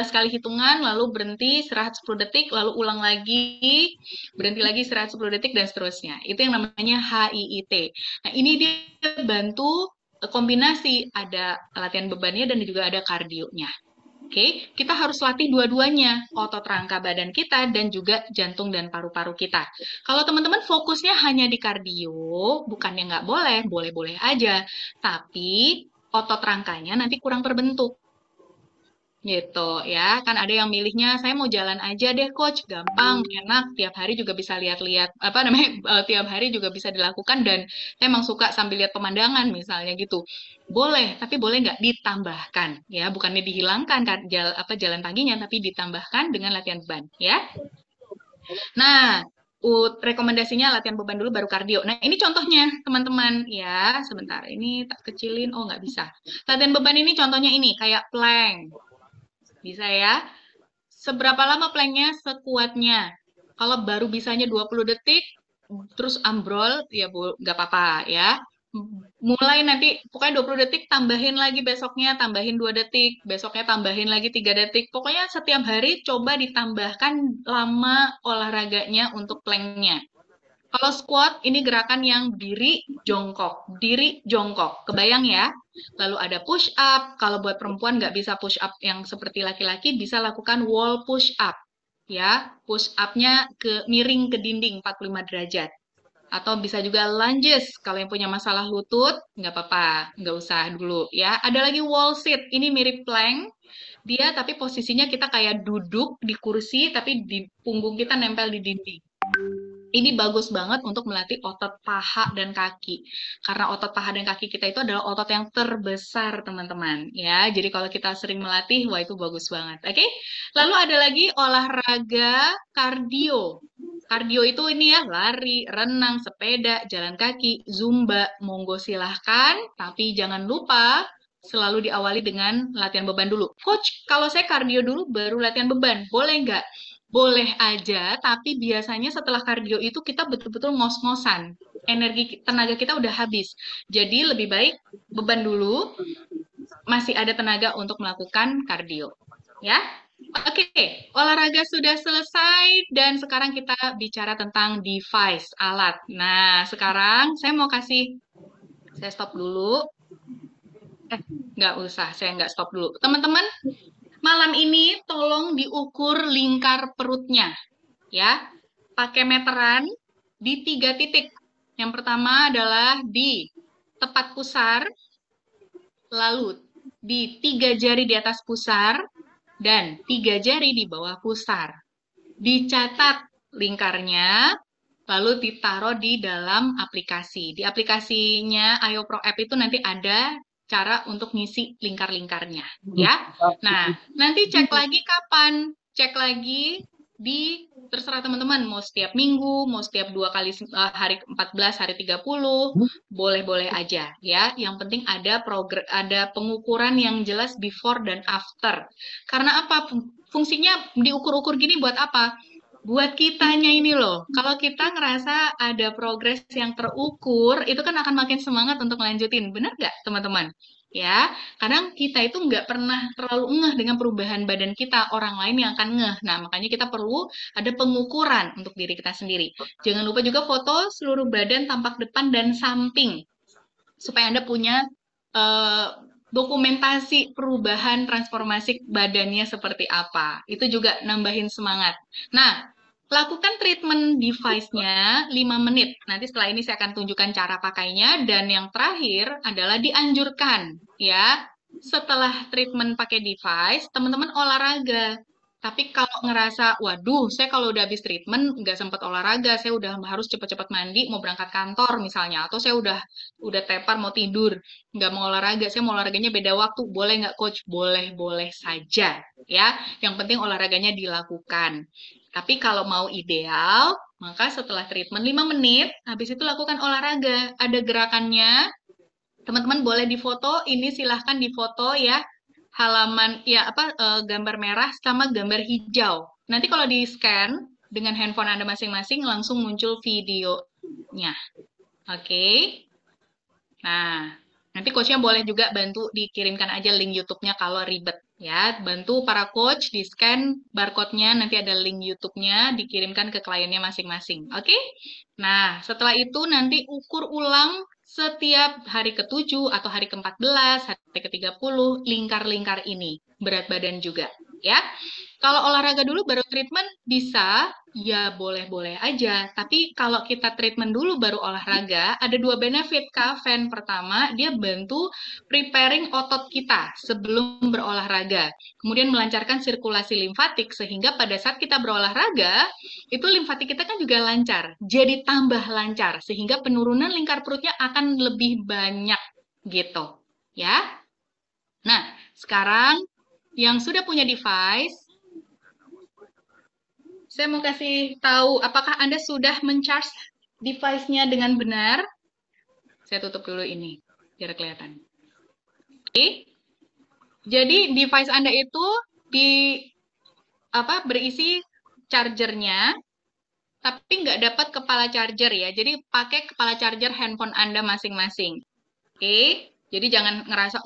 kali hitungan, lalu berhenti, istirahat 10 detik, lalu ulang lagi, berhenti lagi, istirahat 10 detik, dan seterusnya. Itu yang namanya HIIT. Nah, ini dia bantu kombinasi, ada latihan bebannya dan juga ada kardionya. Oke, kita harus latih dua-duanya, otot rangka badan kita dan juga jantung dan paru-paru kita. Kalau teman-teman fokusnya hanya di kardio, bukannya nggak boleh, boleh-boleh aja. Tapi otot rangkanya nanti kurang terbentuk. Gitu ya, kan ada yang milihnya saya mau jalan aja deh coach, gampang, enak, tiap hari juga bisa lihat-lihat apa namanya, tiap hari juga bisa dilakukan dan saya emang suka sambil lihat pemandangan misalnya gitu. Boleh, tapi boleh nggak ditambahkan ya, bukannya dihilangkan kan jalan paginya, tapi ditambahkan dengan latihan beban ya. Nah, rekomendasinya latihan beban dulu baru kardio. Nah, ini contohnya teman-teman ya. Sebentar, ini tak kecilin. Oh, nggak bisa. Latihan beban ini contohnya ini kayak plank. Bisa ya. Seberapa lama planknya? Sekuatnya. Kalau baru bisanya 20 detik, terus ambrol, ya Bu, nggak apa-apa ya. Mulai nanti, pokoknya 20 detik, tambahin lagi besoknya, tambahin 2 detik, besoknya tambahin lagi 3 detik. Pokoknya setiap hari coba ditambahkan lama olahraganya untuk planknya. Kalau squat, ini gerakan yang diri, jongkok. Kebayang ya? Lalu ada push up. Kalau buat perempuan nggak bisa push up yang seperti laki-laki, bisa lakukan wall push up. Ya, push up-nya miring ke dinding 45 derajat. Atau bisa juga lunges. Kalau yang punya masalah lutut, nggak apa-apa. Nggak usah dulu ya. Ada lagi wall sit. Ini mirip plank. Dia tapi posisinya kita kayak duduk di kursi, tapi di punggung kita nempel di dinding. Ini bagus banget untuk melatih otot paha dan kaki. Karena otot paha dan kaki kita itu adalah otot yang terbesar, teman-teman. Ya, jadi kalau kita sering melatih, wah itu bagus banget. Oke? Lalu ada lagi olahraga kardio. Kardio itu ini ya, lari, renang, sepeda, jalan kaki, zumba, monggo silahkan. Tapi jangan lupa selalu diawali dengan latihan beban dulu. Coach, kalau saya kardio dulu baru latihan beban, boleh nggak? Boleh aja, tapi biasanya setelah kardio itu kita betul-betul ngos-ngosan. Energi tenaga kita udah habis. Jadi lebih baik beban dulu, masih ada tenaga untuk melakukan kardio. Ya. Oke, olahraga sudah selesai dan sekarang kita bicara tentang device, alat. Nah, sekarang saya stop dulu. Nggak usah, saya nggak stop dulu. Teman-teman, malam ini tolong diukur lingkar perutnya. Ya, pakai meteran di 3 titik. Yang pertama adalah di tepat pusar, lalu di 3 jari di atas pusar, dan 3 jari di bawah pusar. Dicatat lingkarnya, lalu ditaruh di dalam aplikasi. Di aplikasinya IOPRO App itu nanti ada cara untuk ngisi lingkar-lingkarnya. Ya, nah nanti cek lagi kapan? Cek lagi di terserah teman-teman mau setiap minggu, mau setiap 2 kali hari 14, hari 30, boleh-boleh aja ya. Yang penting ada pengukuran yang jelas before dan after. Karena apa? Fungsinya diukur-ukur gini buat apa? Buat kitanya ini loh. Kalau kita ngerasa ada progres yang terukur, itu kan akan makin semangat untuk lanjutin. Bener nggak, teman-teman? Ya, kadang kita itu nggak pernah terlalu ngeh dengan perubahan badan kita, orang lain yang akan ngeh. Nah, makanya kita perlu ada pengukuran untuk diri kita sendiri. Jangan lupa juga foto seluruh badan, tampak depan dan samping, supaya Anda punya eh, dokumentasi perubahan transformasi badannya seperti apa. Itu juga nambahin semangat. Nah, lakukan treatment device-nya 5 menit. Nanti setelah ini saya akan tunjukkan cara pakainya. Dan yang terakhir adalah dianjurkan, ya, setelah treatment pakai device, teman-teman olahraga. Tapi kalau ngerasa, waduh, saya kalau udah habis treatment, nggak sempat olahraga, saya udah harus cepat-cepat mandi, mau berangkat kantor misalnya, atau saya udah tepar mau tidur, nggak mau olahraga, saya mau olahraganya beda waktu, boleh nggak coach? Boleh-boleh saja, ya. Yang penting olahraganya dilakukan. Tapi kalau mau ideal, maka setelah treatment 5 menit, habis itu lakukan olahraga. Ada gerakannya, teman-teman boleh difoto, ini silahkan difoto ya, halaman ya apa gambar merah sama gambar hijau. Nanti kalau di-scan dengan handphone Anda masing-masing langsung muncul videonya. Oke. Nah, nanti coachnya boleh juga bantu dikirimkan aja link YouTube-nya kalau ribet ya. Bantu para coach di-scan barcode-nya, nanti ada link YouTube-nya dikirimkan ke kliennya masing-masing. Oke? Nah, setelah itu nanti ukur ulang setiap hari ke-7 atau hari ke-14, hari ke-30, lingkar-lingkar ini. Berat badan juga, ya. Kalau olahraga dulu baru treatment bisa, ya boleh-boleh aja. Tapi kalau kita treatment dulu baru olahraga, ada dua benefit, Kak Fen. Pertama, dia bantu preparing otot kita sebelum berolahraga. Kemudian melancarkan sirkulasi limfatik, sehingga pada saat kita berolahraga, itu limfatik kita kan juga lancar. Jadi tambah lancar, sehingga penurunan lingkar perutnya akan lebih banyak gitu. Ya. Nah, sekarang yang sudah punya device, saya mau kasih tahu apakah Anda sudah men-charge device-nya dengan benar. Saya tutup dulu ini, biar kelihatan. Oke. Jadi device Anda itu berisi chargernya, tapi nggak dapat kepala charger ya. Jadi pakai kepala charger handphone Anda masing-masing. Oke. Jadi jangan ngerasa,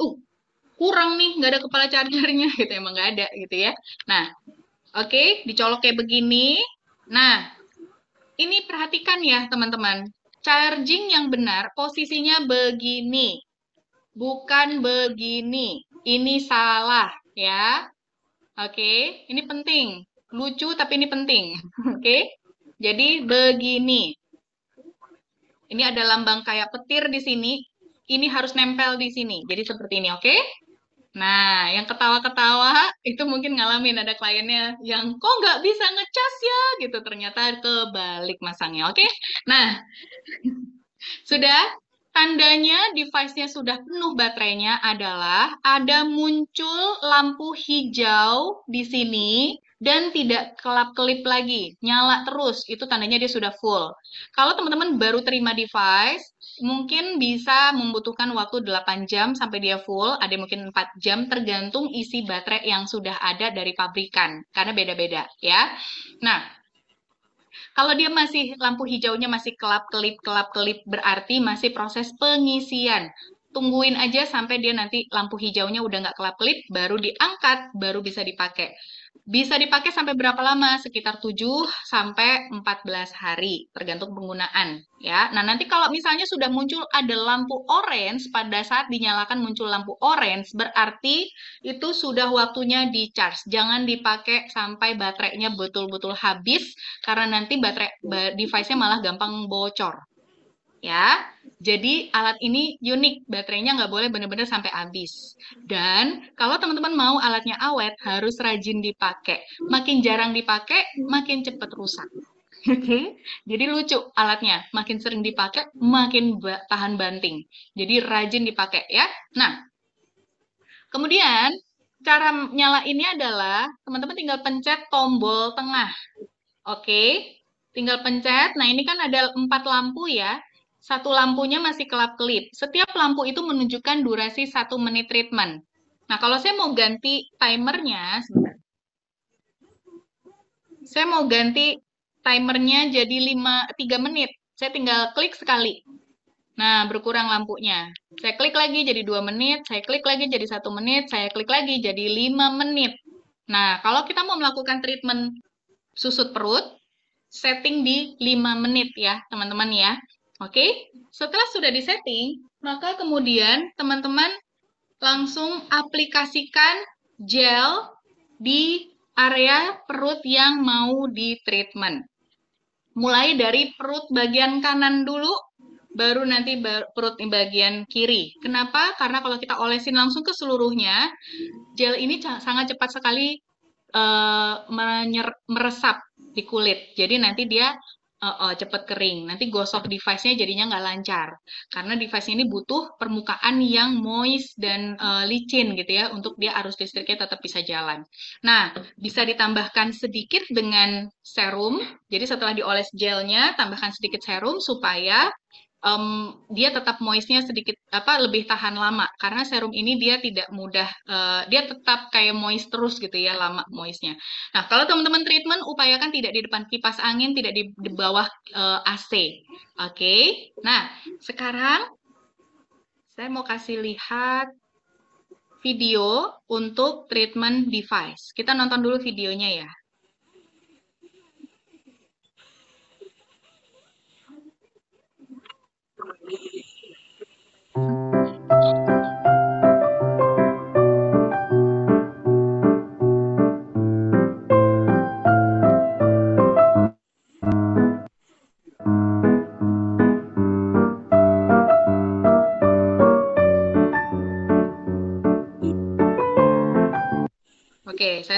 kurang nih, nggak ada kepala chargernya gitu. Emang nggak ada gitu ya. Nah, oke, dicolok kayak begini. Nah, ini perhatikan ya teman-teman. Charging yang benar posisinya begini. Bukan begini. Ini salah ya. Oke, ini penting. Lucu tapi ini penting. Oke. Jadi begini. Ini ada lambang kayak petir di sini. Ini harus nempel di sini. Jadi seperti ini, oke? Nah, yang ketawa-ketawa itu mungkin ngalamin ada kliennya yang kok nggak bisa ngecas ya gitu. Ternyata kebalik masangnya, oke? Nah, sudah tandanya device-nya sudah penuh baterainya adalah ada muncul lampu hijau di sini dan tidak kelap-kelip lagi, nyala terus. Itu tandanya dia sudah full. Kalau teman-teman baru terima device, mungkin bisa membutuhkan waktu 8 jam sampai dia full, ada mungkin 4 jam tergantung isi baterai yang sudah ada dari pabrikan, karena beda-beda ya. Nah, kalau dia masih lampu hijaunya masih kelap-kelip berarti masih proses pengisian. Tungguin aja sampai dia nanti lampu hijaunya udah nggak kelap-kelip, baru diangkat, baru bisa dipakai. Bisa dipakai sampai berapa lama? Sekitar 7 sampai 14 hari, tergantung penggunaan. Ya. Nah, nanti kalau misalnya sudah muncul ada lampu orange, pada saat dinyalakan muncul lampu orange, berarti itu sudah waktunya di-charge. Jangan dipakai sampai baterainya betul-betul habis, karena nanti device-nya malah gampang bocor. Ya, jadi alat ini unik, baterainya nggak boleh benar-benar sampai habis. Dan kalau teman-teman mau alatnya awet, harus rajin dipakai. Makin jarang dipakai, makin cepat rusak. Oke, jadi lucu alatnya. Makin sering dipakai, makin tahan banting. Jadi rajin dipakai ya. Nah, kemudian cara nyalainnya adalah teman-teman tinggal pencet tombol tengah. Oke, tinggal pencet. Nah, ini kan ada 4 lampu ya. Satu lampunya masih kelap-kelip. Setiap lampu itu menunjukkan durasi 1 menit treatment. Nah, kalau saya mau ganti timernya, saya mau ganti timernya jadi 3 menit. Saya tinggal klik sekali. Nah, berkurang lampunya. Saya klik lagi jadi 2 menit, saya klik lagi jadi 1 menit, saya klik lagi jadi 5 menit. Nah, kalau kita mau melakukan treatment susut perut, setting di 5 menit ya, teman-teman ya. Oke, setelah sudah disetting, maka kemudian teman-teman langsung aplikasikan gel di area perut yang mau di treatment. Mulai dari perut bagian kanan dulu, baru nanti perut bagian kiri. Kenapa? Karena kalau kita olesin langsung ke seluruhnya, gel ini sangat cepat sekali meresap di kulit. Jadi nanti dia cepat kering. Nanti gosok device-nya jadinya nggak lancar. Karena device ini butuh permukaan yang moist dan licin gitu ya, untuk dia arus listriknya tetap bisa jalan. Nah, bisa ditambahkan sedikit dengan serum. Jadi setelah dioles gelnya, tambahkan sedikit serum supaya dia tetap moistnya sedikit lebih tahan lama, karena serum ini dia tidak mudah, dia tetap kayak moist terus gitu ya, lama moistnya. Nah, kalau teman-teman treatment, upayakan tidak di depan kipas angin, tidak di bawah AC. Oke. Nah, sekarang saya mau kasih lihat video untuk treatment device. Kita nonton dulu videonya ya.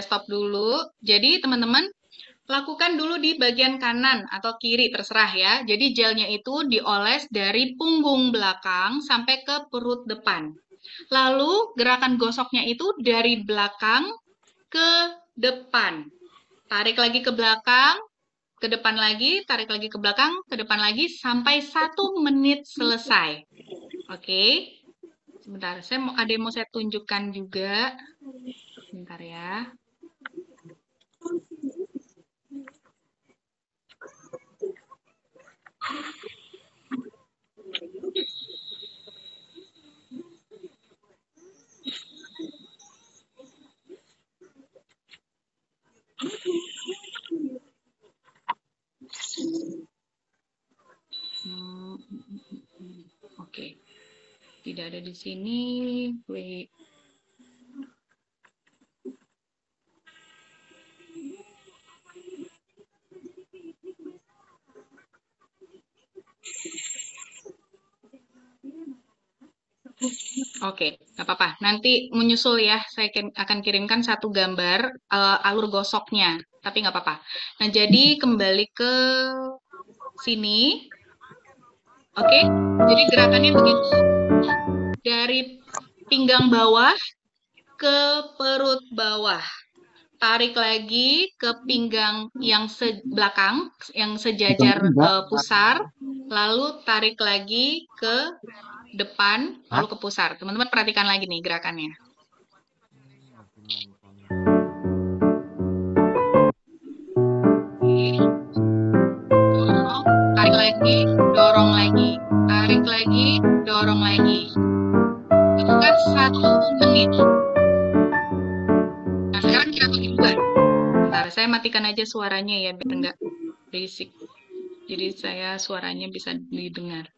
stop dulu. Jadi teman-teman lakukan dulu di bagian kanan atau kiri, terserah ya. Jadi gelnya itu dioles dari punggung belakang sampai ke perut depan. Lalu gerakan gosoknya itu dari belakang ke depan. Tarik lagi ke belakang, ke depan lagi, tarik lagi ke belakang, ke depan lagi, sampai 1 menit selesai. Oke, sebentar, ada yang mau saya tunjukkan juga. Sebentar ya. Oke, tidak ada di sini. Wait. Oke, nggak apa-apa. Nanti menyusul ya, saya akan kirimkan satu gambar alur gosoknya, tapi nggak apa-apa. Nah, jadi kembali ke sini. Oke, jadi gerakannya begitu. Dari pinggang bawah ke perut bawah. Tarik lagi ke pinggang yang belakang, yang sejajar pusar. Lalu tarik lagi ke depan, lalu ke pusar. Teman-teman perhatikan lagi nih gerakannya. Tarik lagi, dorong lagi. Tarik lagi, dorong lagi. Lakukan 1 menit. Nah, sekarang gerakan kedua. Bentar, saya matikan aja suaranya ya, biar nggak berisik. Jadi saya suaranya bisa didengar.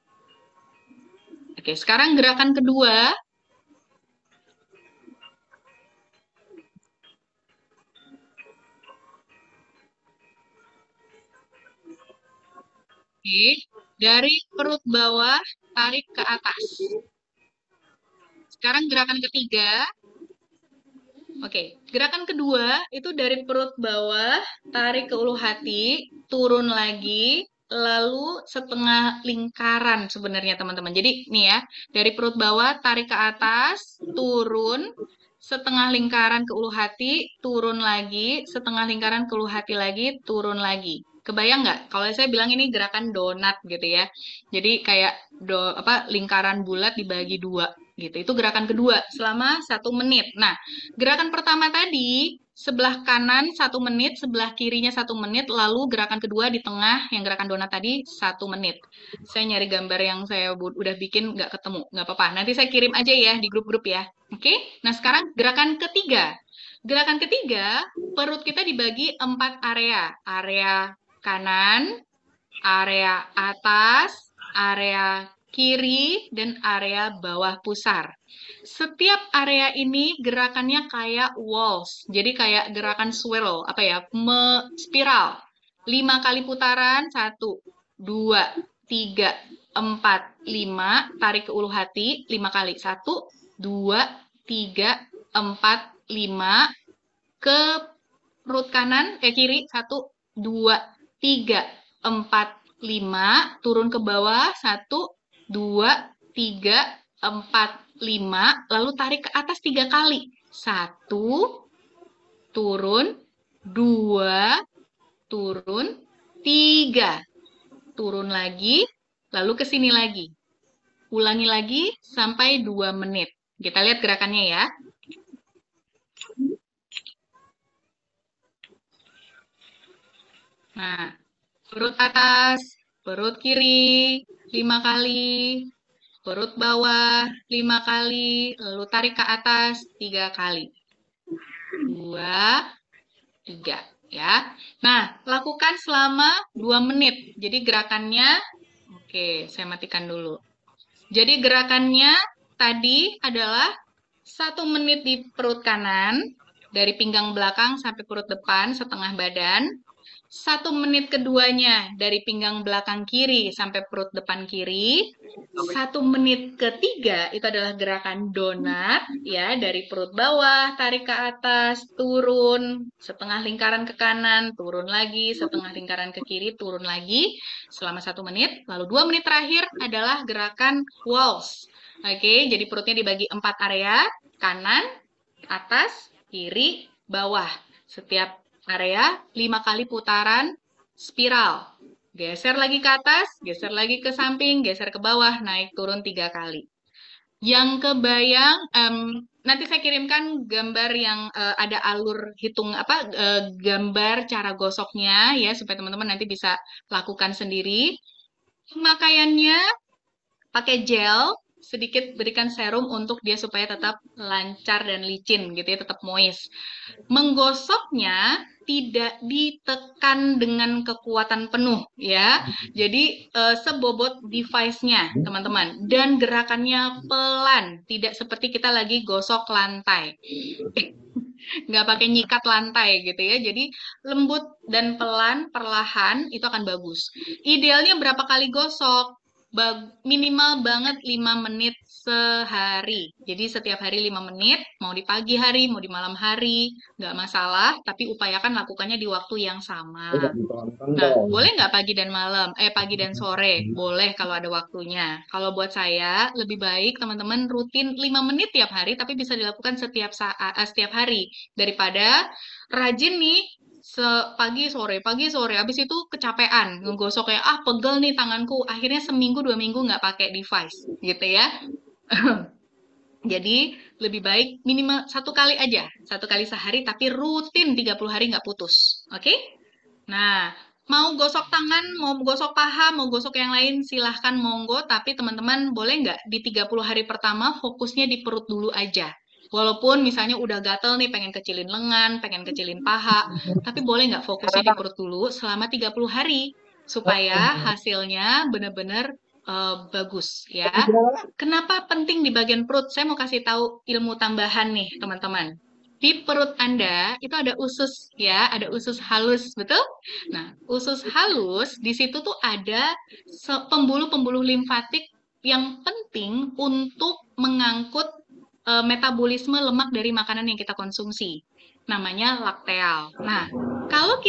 Oke, sekarang gerakan kedua. Oke, dari perut bawah, tarik ke atas. Sekarang gerakan ketiga. Oke, gerakan kedua itu dari perut bawah, tarik ke ulu hati, turun lagi, lalu setengah lingkaran sebenarnya teman-teman. Jadi nih ya, dari perut bawah, tarik ke atas, turun, setengah lingkaran ke ulu hati, turun lagi, setengah lingkaran ke ulu hati lagi, turun lagi. Kebayang nggak? Kalau saya bilang ini gerakan donat gitu ya. Jadi kayak lingkaran bulat dibagi 2 gitu. Itu gerakan kedua selama 1 menit. Nah, gerakan pertama tadi sebelah kanan 1 menit, sebelah kirinya 1 menit, lalu gerakan kedua di tengah yang gerakan donat tadi 1 menit. Saya nyari gambar yang saya udah bikin nggak ketemu, nggak apa-apa. Nanti saya kirim aja ya di grup-grup ya. Oke? Nah sekarang gerakan ketiga. Gerakan ketiga, perut kita dibagi 4 area. Area kanan, area atas, area kiri, dan area bawah pusar. Setiap area ini gerakannya kayak waltz, jadi kayak gerakan swirl, spiral. 5 kali putaran, 1, 2, 3, 4, 5, tarik ke ulu hati, 5 kali. 1, 2, 3, 4, 5, ke perut kanan, kiri, 1, 2, 3, 4, 5, turun ke bawah, 1, 2, 3, 4, 5, lalu tarik ke atas 3 kali. 1, turun, 2, turun, 3, turun lagi, lalu ke sini lagi. Ulangi lagi sampai 2 menit. Kita lihat gerakannya ya. Nah, perut atas, perut kiri, 5 kali, perut bawah, 5 kali, lalu tarik ke atas, 3 kali. 2, 3, ya. Nah, lakukan selama 2 menit. Jadi gerakannya, oke, saya matikan dulu. Jadi gerakannya tadi adalah 1 menit di perut kanan, dari pinggang belakang sampai perut depan, setengah badan. 1 menit keduanya dari pinggang belakang kiri sampai perut depan kiri. 1 menit ketiga itu adalah gerakan donat, ya, dari perut bawah, tarik ke atas, turun, setengah lingkaran ke kanan, turun lagi, setengah lingkaran ke kiri, turun lagi, selama 1 menit. Lalu 2 menit terakhir adalah gerakan waltz. Oke, jadi perutnya dibagi 4 area, kanan, atas, kiri, bawah. Setiap area 5 kali putaran spiral. Geser lagi ke atas, geser lagi ke samping, geser ke bawah, naik turun 3 kali. Yang kebayang, nanti saya kirimkan gambar yang ada alur hitung gambar cara gosoknya ya supaya teman-teman nanti bisa lakukan sendiri. Pemakaiannya pakai gel, sedikit berikan serum untuk dia supaya tetap lancar dan licin gitu ya, tetap moist. Menggosoknya tidak ditekan dengan kekuatan penuh ya. Jadi sebobot device-nya, teman-teman. Dan gerakannya pelan, tidak seperti kita lagi gosok lantai. Nggak pakai nyikat lantai gitu ya. Jadi lembut dan pelan, perlahan, itu akan bagus. Idealnya berapa kali gosok? Minimal banget 5 menit sehari. Jadi setiap hari 5 menit, mau di pagi hari, mau di malam hari, nggak masalah, tapi upayakan lakukannya di waktu yang sama. Nah, boleh nggak pagi dan malam? Pagi dan sore? Boleh kalau ada waktunya. Kalau buat saya, lebih baik teman-teman rutin 5 menit tiap hari, tapi bisa dilakukan setiap hari. Daripada rajin nih, pagi sore, habis itu kecapean, ngegosok kayak, pegel nih tanganku, akhirnya seminggu, 2 minggu nggak pakai device, gitu ya. Jadi, lebih baik minimal 1 kali aja, 1 kali sehari, tapi rutin 30 hari nggak putus. Oke? Nah, mau gosok tangan, mau gosok paha, mau gosok yang lain, silahkan monggo. Tapi teman-teman boleh nggak di 30 hari pertama fokusnya di perut dulu aja. Walaupun misalnya udah gatel nih, pengen kecilin lengan, pengen kecilin paha, tapi boleh nggak fokusnya di perut dulu selama 30 hari. Supaya hasilnya benar-benar bagus ya. Kenapa penting di bagian perut? Saya mau kasih tahu ilmu tambahan nih, teman-teman. Di perut Anda itu ada usus ya, ada usus halus, betul? Nah, usus halus di situ tuh ada pembuluh-pembuluh limfatik yang penting untuk mengangkut metabolisme lemak dari makanan yang kita konsumsi. Namanya lakteal. Nah, kalau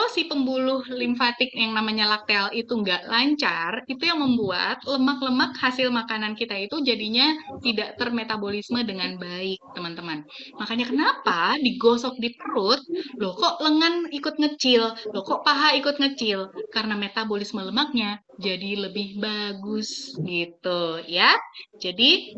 si pembuluh limfatik yang namanya lakteal itu nggak lancar, itu yang membuat lemak-lemak hasil makanan kita itu jadinya tidak termetabolisme dengan baik, teman-teman. Makanya kenapa digosok di perut, loh kok lengan ikut ngecil, loh kok paha ikut ngecil? Karena metabolisme lemaknya jadi lebih bagus gitu ya. Jadi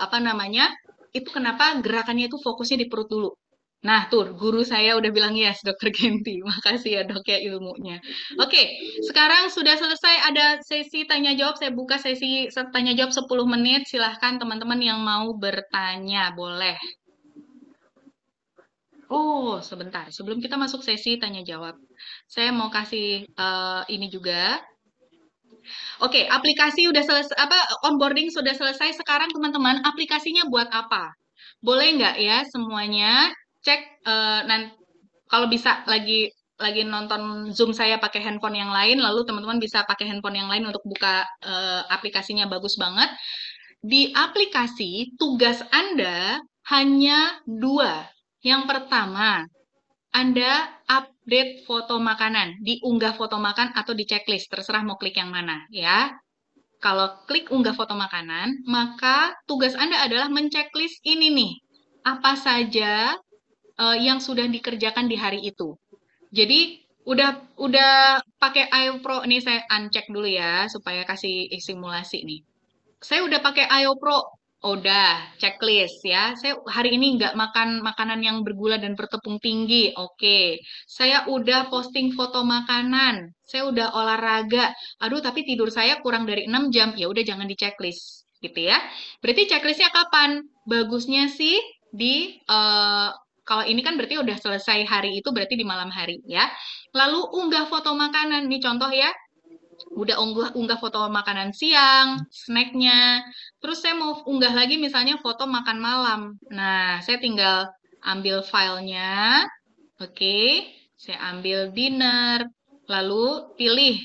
apa namanya? Itu kenapa gerakannya itu fokusnya di perut dulu. Nah, tuh guru saya udah bilang yes, Dokter Genti. Makasih ya, Dok, ya ilmunya. Oke, sekarang sudah selesai ada sesi tanya jawab. Saya buka sesi tanya jawab 10 menit. Silahkan teman-teman yang mau bertanya, boleh. Oh, sebentar. Sebelum kita masuk sesi tanya jawab, saya mau kasih ini juga. Oke, aplikasi udah selesai, onboarding sudah selesai. Sekarang teman-teman, aplikasinya buat apa? Boleh nggak ya semuanya cek kalau bisa lagi nonton Zoom saya pakai handphone yang lain, lalu teman-teman bisa pakai handphone yang lain untuk buka aplikasinya bagus banget. Di aplikasi, tugas Anda hanya 2. Yang pertama, Anda update foto makanan, diunggah foto makan atau di checklist, terserah mau klik yang mana ya. Kalau klik unggah foto makanan, maka tugas Anda adalah menceklis ini nih, apa saja yang sudah dikerjakan di hari itu. Jadi udah pakai iPro, ini saya uncheck dulu ya supaya kasih simulasi nih. Saya udah pakai iPro, udah checklist ya. Saya hari ini nggak makan makanan yang bergula dan bertepung tinggi, oke. Saya udah posting foto makanan, saya udah olahraga. Aduh, tapi tidur saya kurang dari 6 jam, ya udah jangan di checklist, gitu ya. Berarti checklistnya kapan? Bagusnya sih di kalau ini kan berarti udah selesai hari itu berarti di malam hari ya. Lalu unggah foto makanan, nih contoh ya udah unggah foto makanan siang, snacknya. Terus saya mau unggah lagi misalnya foto makan malam. Nah, saya tinggal ambil filenya. Oke. Saya ambil dinner, lalu pilih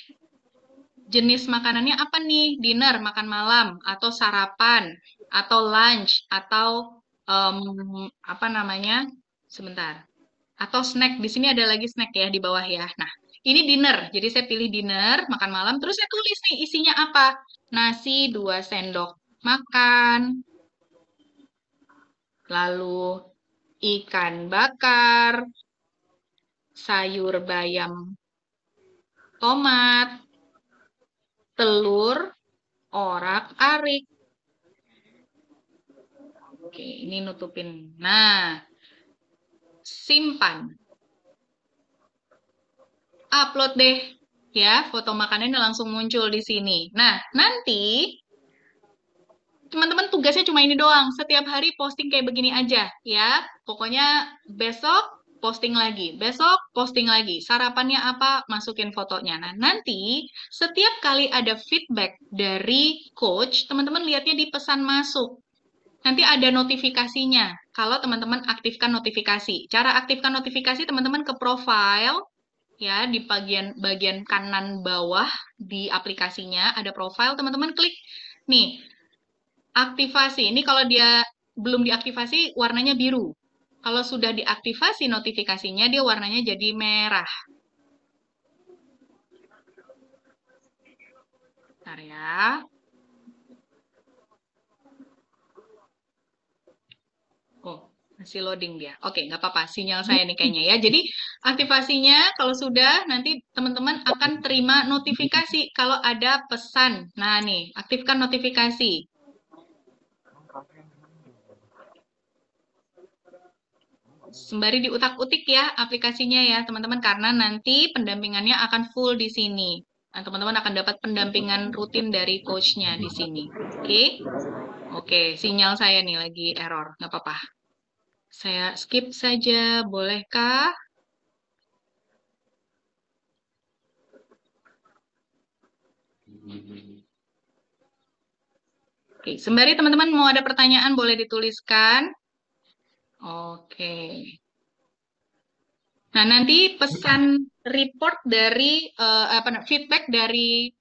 jenis makanannya apa nih? Dinner, makan malam, atau sarapan, atau lunch, atau em, apa namanya? Sebentar. Atau snack. Di sini ada lagi snack ya di bawah ya. Nah, ini dinner. Jadi saya pilih dinner, makan malam. Terus saya tulis nih isinya apa? Nasi 2 sendok makan, lalu ikan bakar, sayur bayam tomat, telur, orak-arik. Oke, ini nutupin. Nah, simpan. Upload deh. Ya, foto makanannya langsung muncul di sini. Nah, nanti teman-teman tugasnya cuma ini doang. Setiap hari posting kayak begini aja, ya. Pokoknya besok posting lagi, besok posting lagi. Sarapannya apa? Masukin fotonya. Nah, nanti setiap kali ada feedback dari coach, teman-teman lihatnya di pesan masuk. Nanti ada notifikasinya. Kalau teman-teman aktifkan notifikasi. Cara aktifkan notifikasi teman-teman ke profile ya di bagian bagian kanan bawah di aplikasinya ada profile, teman-teman klik nih aktivasi. Ini kalau dia belum diaktifasi warnanya biru. Kalau sudah diaktifasi notifikasinya dia warnanya jadi merah. Bentar ya. Oh, masih loading dia. Oke, nggak apa-apa. Sinyal saya nih kayaknya ya. Jadi, aktivasinya kalau sudah, nanti teman-teman akan terima notifikasi kalau ada pesan. Nah, nih, aktifkan notifikasi. Sembari diutak-utik ya aplikasinya ya, teman-teman. Karena nanti pendampingannya akan full di sini. Nah, teman-teman akan dapat pendampingan rutin dari coach-nya di sini. Oke? Oke, sinyal saya nih lagi error. Nggak apa-apa. Saya skip saja, bolehkah? Oke, sembari teman-teman mau ada pertanyaan boleh dituliskan. Oke. Nah, nanti pesan report dari feedback dari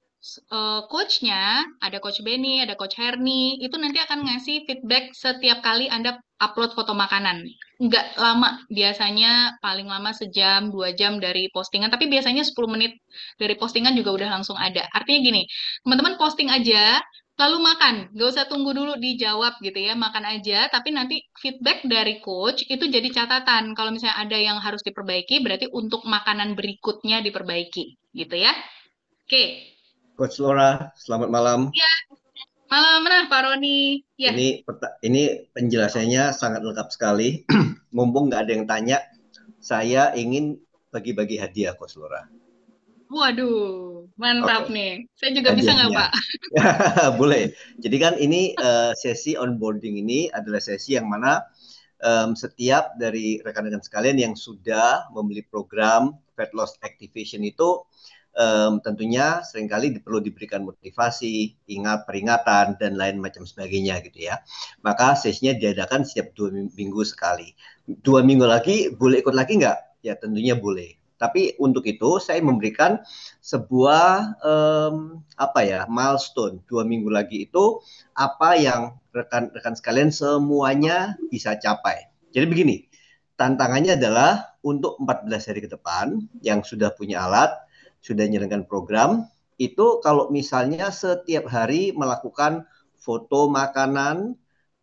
coach-nya, ada coach Benny, ada coach Herni, itu nanti akan ngasih feedback setiap kali Anda upload foto makanan. Nggak lama, biasanya paling lama sejam, 2 jam dari postingan, tapi biasanya 10 menit dari postingan juga udah langsung ada. Artinya gini, teman-teman posting aja, lalu makan, nggak usah tunggu dulu dijawab gitu ya, makan aja, tapi nanti feedback dari coach itu jadi catatan. Kalau misalnya ada yang harus diperbaiki, berarti untuk makanan berikutnya diperbaiki, gitu ya. Oke, Coach Laura, selamat malam. ya, malam nah Pak Roni. Ya, Ini penjelasannya sangat lengkap sekali. Mumpung nggak ada yang tanya, saya ingin bagi-bagi hadiah, Coach Laura. waduh, mantap Oke, nih. Saya juga bisa nggak Pak? hadiahnya. Boleh. Jadi kan ini sesi onboarding ini adalah sesi yang mana setiap dari rekan-rekan sekalian yang sudah membeli program Fat Loss Activation itu tentunya seringkali perlu diberikan motivasi, ingat peringatan dan lain macam sebagainya gitu ya. Maka sesinya diadakan setiap 2 minggu sekali. 2 minggu lagi boleh ikut lagi nggak? Ya tentunya boleh. Tapi untuk itu saya memberikan sebuah milestone 2 minggu lagi itu apa yang rekan-rekan sekalian semuanya bisa capai. Jadi begini, tantangannya adalah untuk 14 hari ke depan yang sudah punya alat, sudah menjalankan program, itu kalau misalnya setiap hari melakukan foto makanan,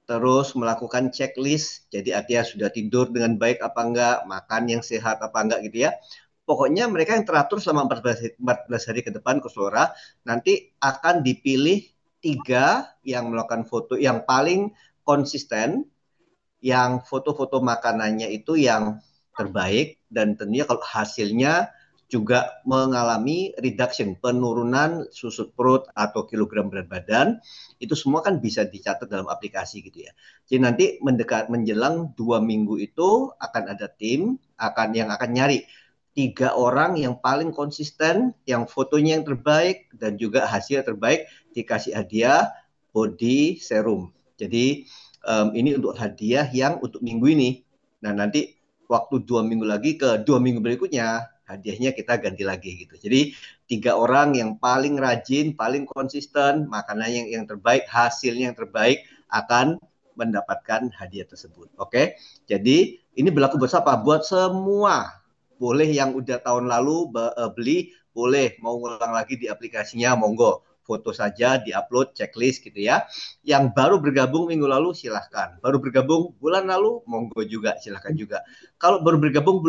terus melakukan checklist, jadi artinya sudah tidur dengan baik apa enggak, makan yang sehat apa enggak gitu ya. Pokoknya mereka yang teratur selama 14 hari ke depan ke Sora, nanti akan dipilih 3 yang melakukan foto yang paling konsisten, yang foto-foto makanannya itu yang terbaik, dan tentunya kalau hasilnya juga mengalami reduction, penurunan susut perut atau kilogram berat badan, itu semua kan bisa dicatat dalam aplikasi gitu ya. Jadi nanti menjelang 2 minggu itu akan ada tim yang akan nyari 3 orang yang paling konsisten, yang fotonya yang terbaik dan juga hasil terbaik, dikasih hadiah body serum. Jadi ini untuk hadiah yang untuk minggu ini. Nah nanti waktu 2 minggu lagi ke 2 minggu berikutnya, hadiahnya kita ganti lagi gitu. Jadi 3 orang yang paling rajin, paling konsisten, makanannya yang terbaik, hasilnya yang terbaik akan mendapatkan hadiah tersebut. Oke, jadi ini berlaku buat siapa? Buat semua. Boleh yang udah tahun lalu beli, boleh mau ngulang lagi di aplikasinya, monggo. Foto saja, diupload, checklist gitu ya. Yang baru bergabung minggu lalu silahkan. Baru bergabung bulan lalu, monggo juga, silahkan juga. Kalau baru bergabung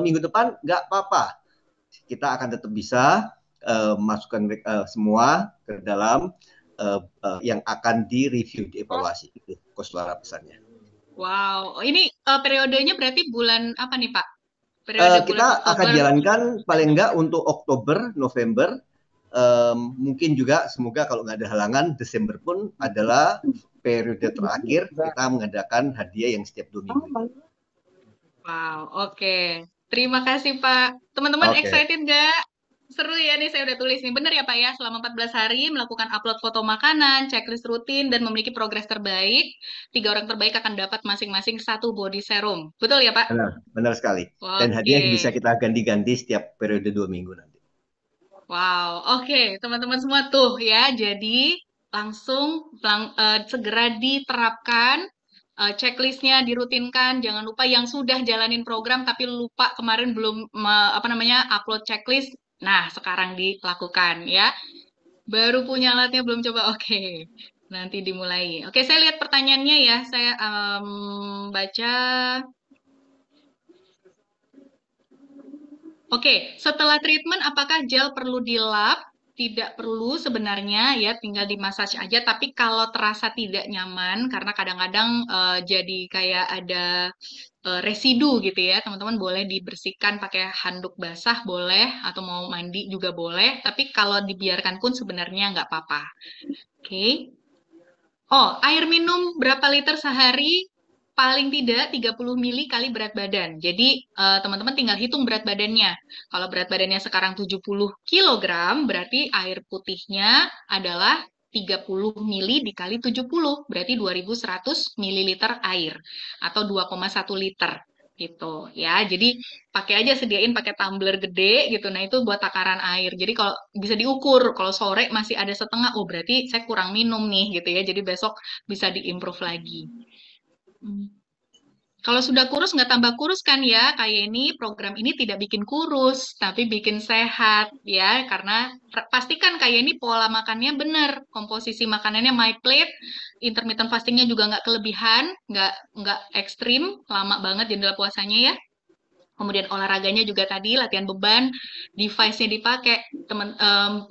minggu depan, nggak apa-apa. Kita akan tetap bisa masukkan semua ke dalam yang akan direview, dievaluasi. Itu Koswara pesannya. Wow, ini periodenya berarti bulan apa nih Pak? Periode bulan Kita akan Oktober. jalankan paling enggak untuk Oktober, November, mungkin juga semoga kalau nggak ada halangan, Desember pun adalah periode terakhir kita mengadakan hadiah yang setiap 2 minggu. Wow, oke. Terima kasih Pak. Teman-teman Oke. excited nggak? Seru ya nih, saya udah tulis nih. Bener ya Pak ya, selama 14 hari melakukan upload foto makanan, checklist rutin, dan memiliki progres terbaik. 3 orang terbaik akan dapat masing-masing 1 body serum. Betul ya Pak? Benar sekali. Dan Oke. hadiah bisa kita ganti-ganti setiap periode 2 minggu nanti. Wow, oke, teman-teman semua tuh ya. Jadi langsung segera diterapkan, checklistnya dirutinkan. Jangan lupa yang sudah jalanin program tapi lupa kemarin belum upload checklist. Nah, sekarang dilakukan ya. Baru punya alatnya belum coba. Oke, nanti dimulai. Oke, saya lihat pertanyaannya ya. Saya baca. Oke, setelah treatment apakah gel perlu dilap? Tidak perlu sebenarnya ya, tinggal di massage aja. Tapi kalau terasa tidak nyaman, karena kadang-kadang jadi kayak ada residu gitu ya, teman-teman boleh dibersihkan pakai handuk basah boleh, atau mau mandi juga boleh. Tapi kalau dibiarkan pun sebenarnya nggak apa-apa. Oke. Oh, air minum berapa liter sehari? Paling tidak 30 mili kali berat badan. Jadi, teman-teman tinggal hitung berat badannya. Kalau berat badannya sekarang 70 kilogram, berarti air putihnya adalah 30 mili dikali 70, berarti 2100 mililiter air atau 2,1 liter gitu ya. Jadi pakai aja, sediain pakai tumbler gede gitu. Nah, itu buat takaran air. Jadi kalau bisa diukur, kalau sore masih ada setengah, oh berarti saya kurang minum nih gitu ya. Jadi besok bisa diimprove lagi. Hmm. Kalau sudah kurus nggak tambah kurus kan ya, kayak ini program ini tidak bikin kurus, tapi bikin sehat ya, karena pastikan kayak ini pola makannya benar, komposisi makanannya my plate, intermittent fastingnya juga nggak kelebihan, nggak ekstrim, lama banget jendela puasanya ya. Kemudian olahraganya juga tadi latihan beban, device-nya dipakai,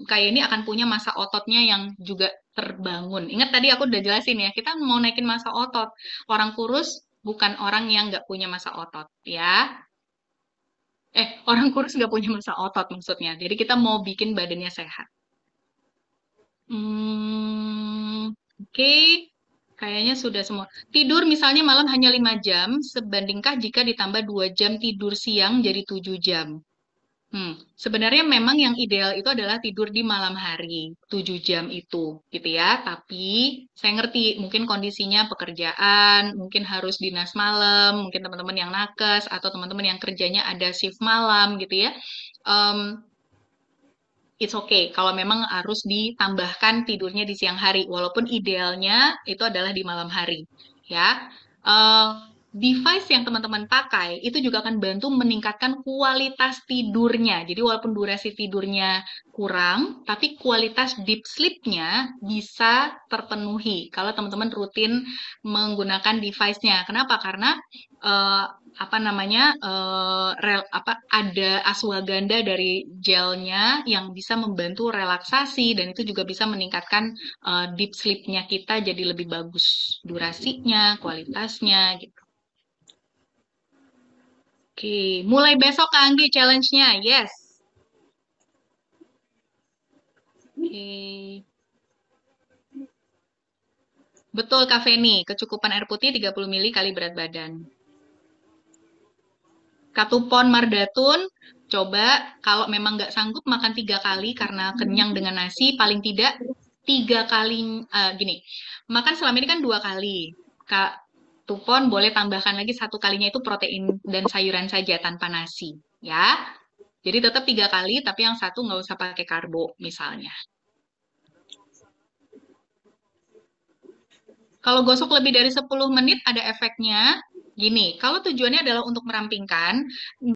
kayak ini akan punya massa ototnya yang juga terbangun. Ingat tadi aku udah jelasin ya, kita mau naikin massa otot. Orang kurus bukan orang yang nggak punya massa otot, ya. Orang kurus nggak punya massa otot maksudnya. Jadi kita mau bikin badannya sehat. Oke. Kayaknya sudah semua. Tidur misalnya malam hanya 5 jam, sebandingkah jika ditambah 2 jam tidur siang jadi 7 jam? Sebenarnya memang yang ideal itu adalah tidur di malam hari, 7 jam itu, gitu ya. Tapi saya ngerti, mungkin kondisinya pekerjaan, mungkin harus dinas malam, mungkin teman-teman yang nakes, atau teman-teman yang kerjanya ada shift malam, gitu ya. Em, it's okay kalau memang harus ditambahkan tidurnya di siang hari, walaupun idealnya itu adalah di malam hari, ya. Eh, Device yang teman-teman pakai itu juga akan bantu meningkatkan kualitas tidurnya. Jadi walaupun durasi tidurnya kurang, tapi kualitas deep sleep-nya bisa terpenuhi kalau teman-teman rutin menggunakan device-nya. Kenapa? Karena eh, apa namanya ada ashwagandha dari gelnya yang bisa membantu relaksasi dan itu juga bisa meningkatkan deep sleep-nya kita jadi lebih bagus durasinya, kualitasnya gitu. Oke, mulai besok Kak Anggi challenge-nya. Yes. Oke. Betul Kak Feni, kecukupan air putih 30 mili kali berat badan. Katupon Mardatun, coba kalau memang nggak sanggup makan 3 kali karena kenyang dengan nasi, paling tidak 3 kali gini. Makan selama ini kan 2 kali. Kak Satu pon boleh tambahkan lagi satu kalinya itu protein dan sayuran saja tanpa nasi, ya. Jadi tetap 3 kali, tapi yang satu nggak usah pakai karbo misalnya. Kalau gosok lebih dari 10 menit ada efeknya. Gini, kalau tujuannya adalah untuk merampingkan,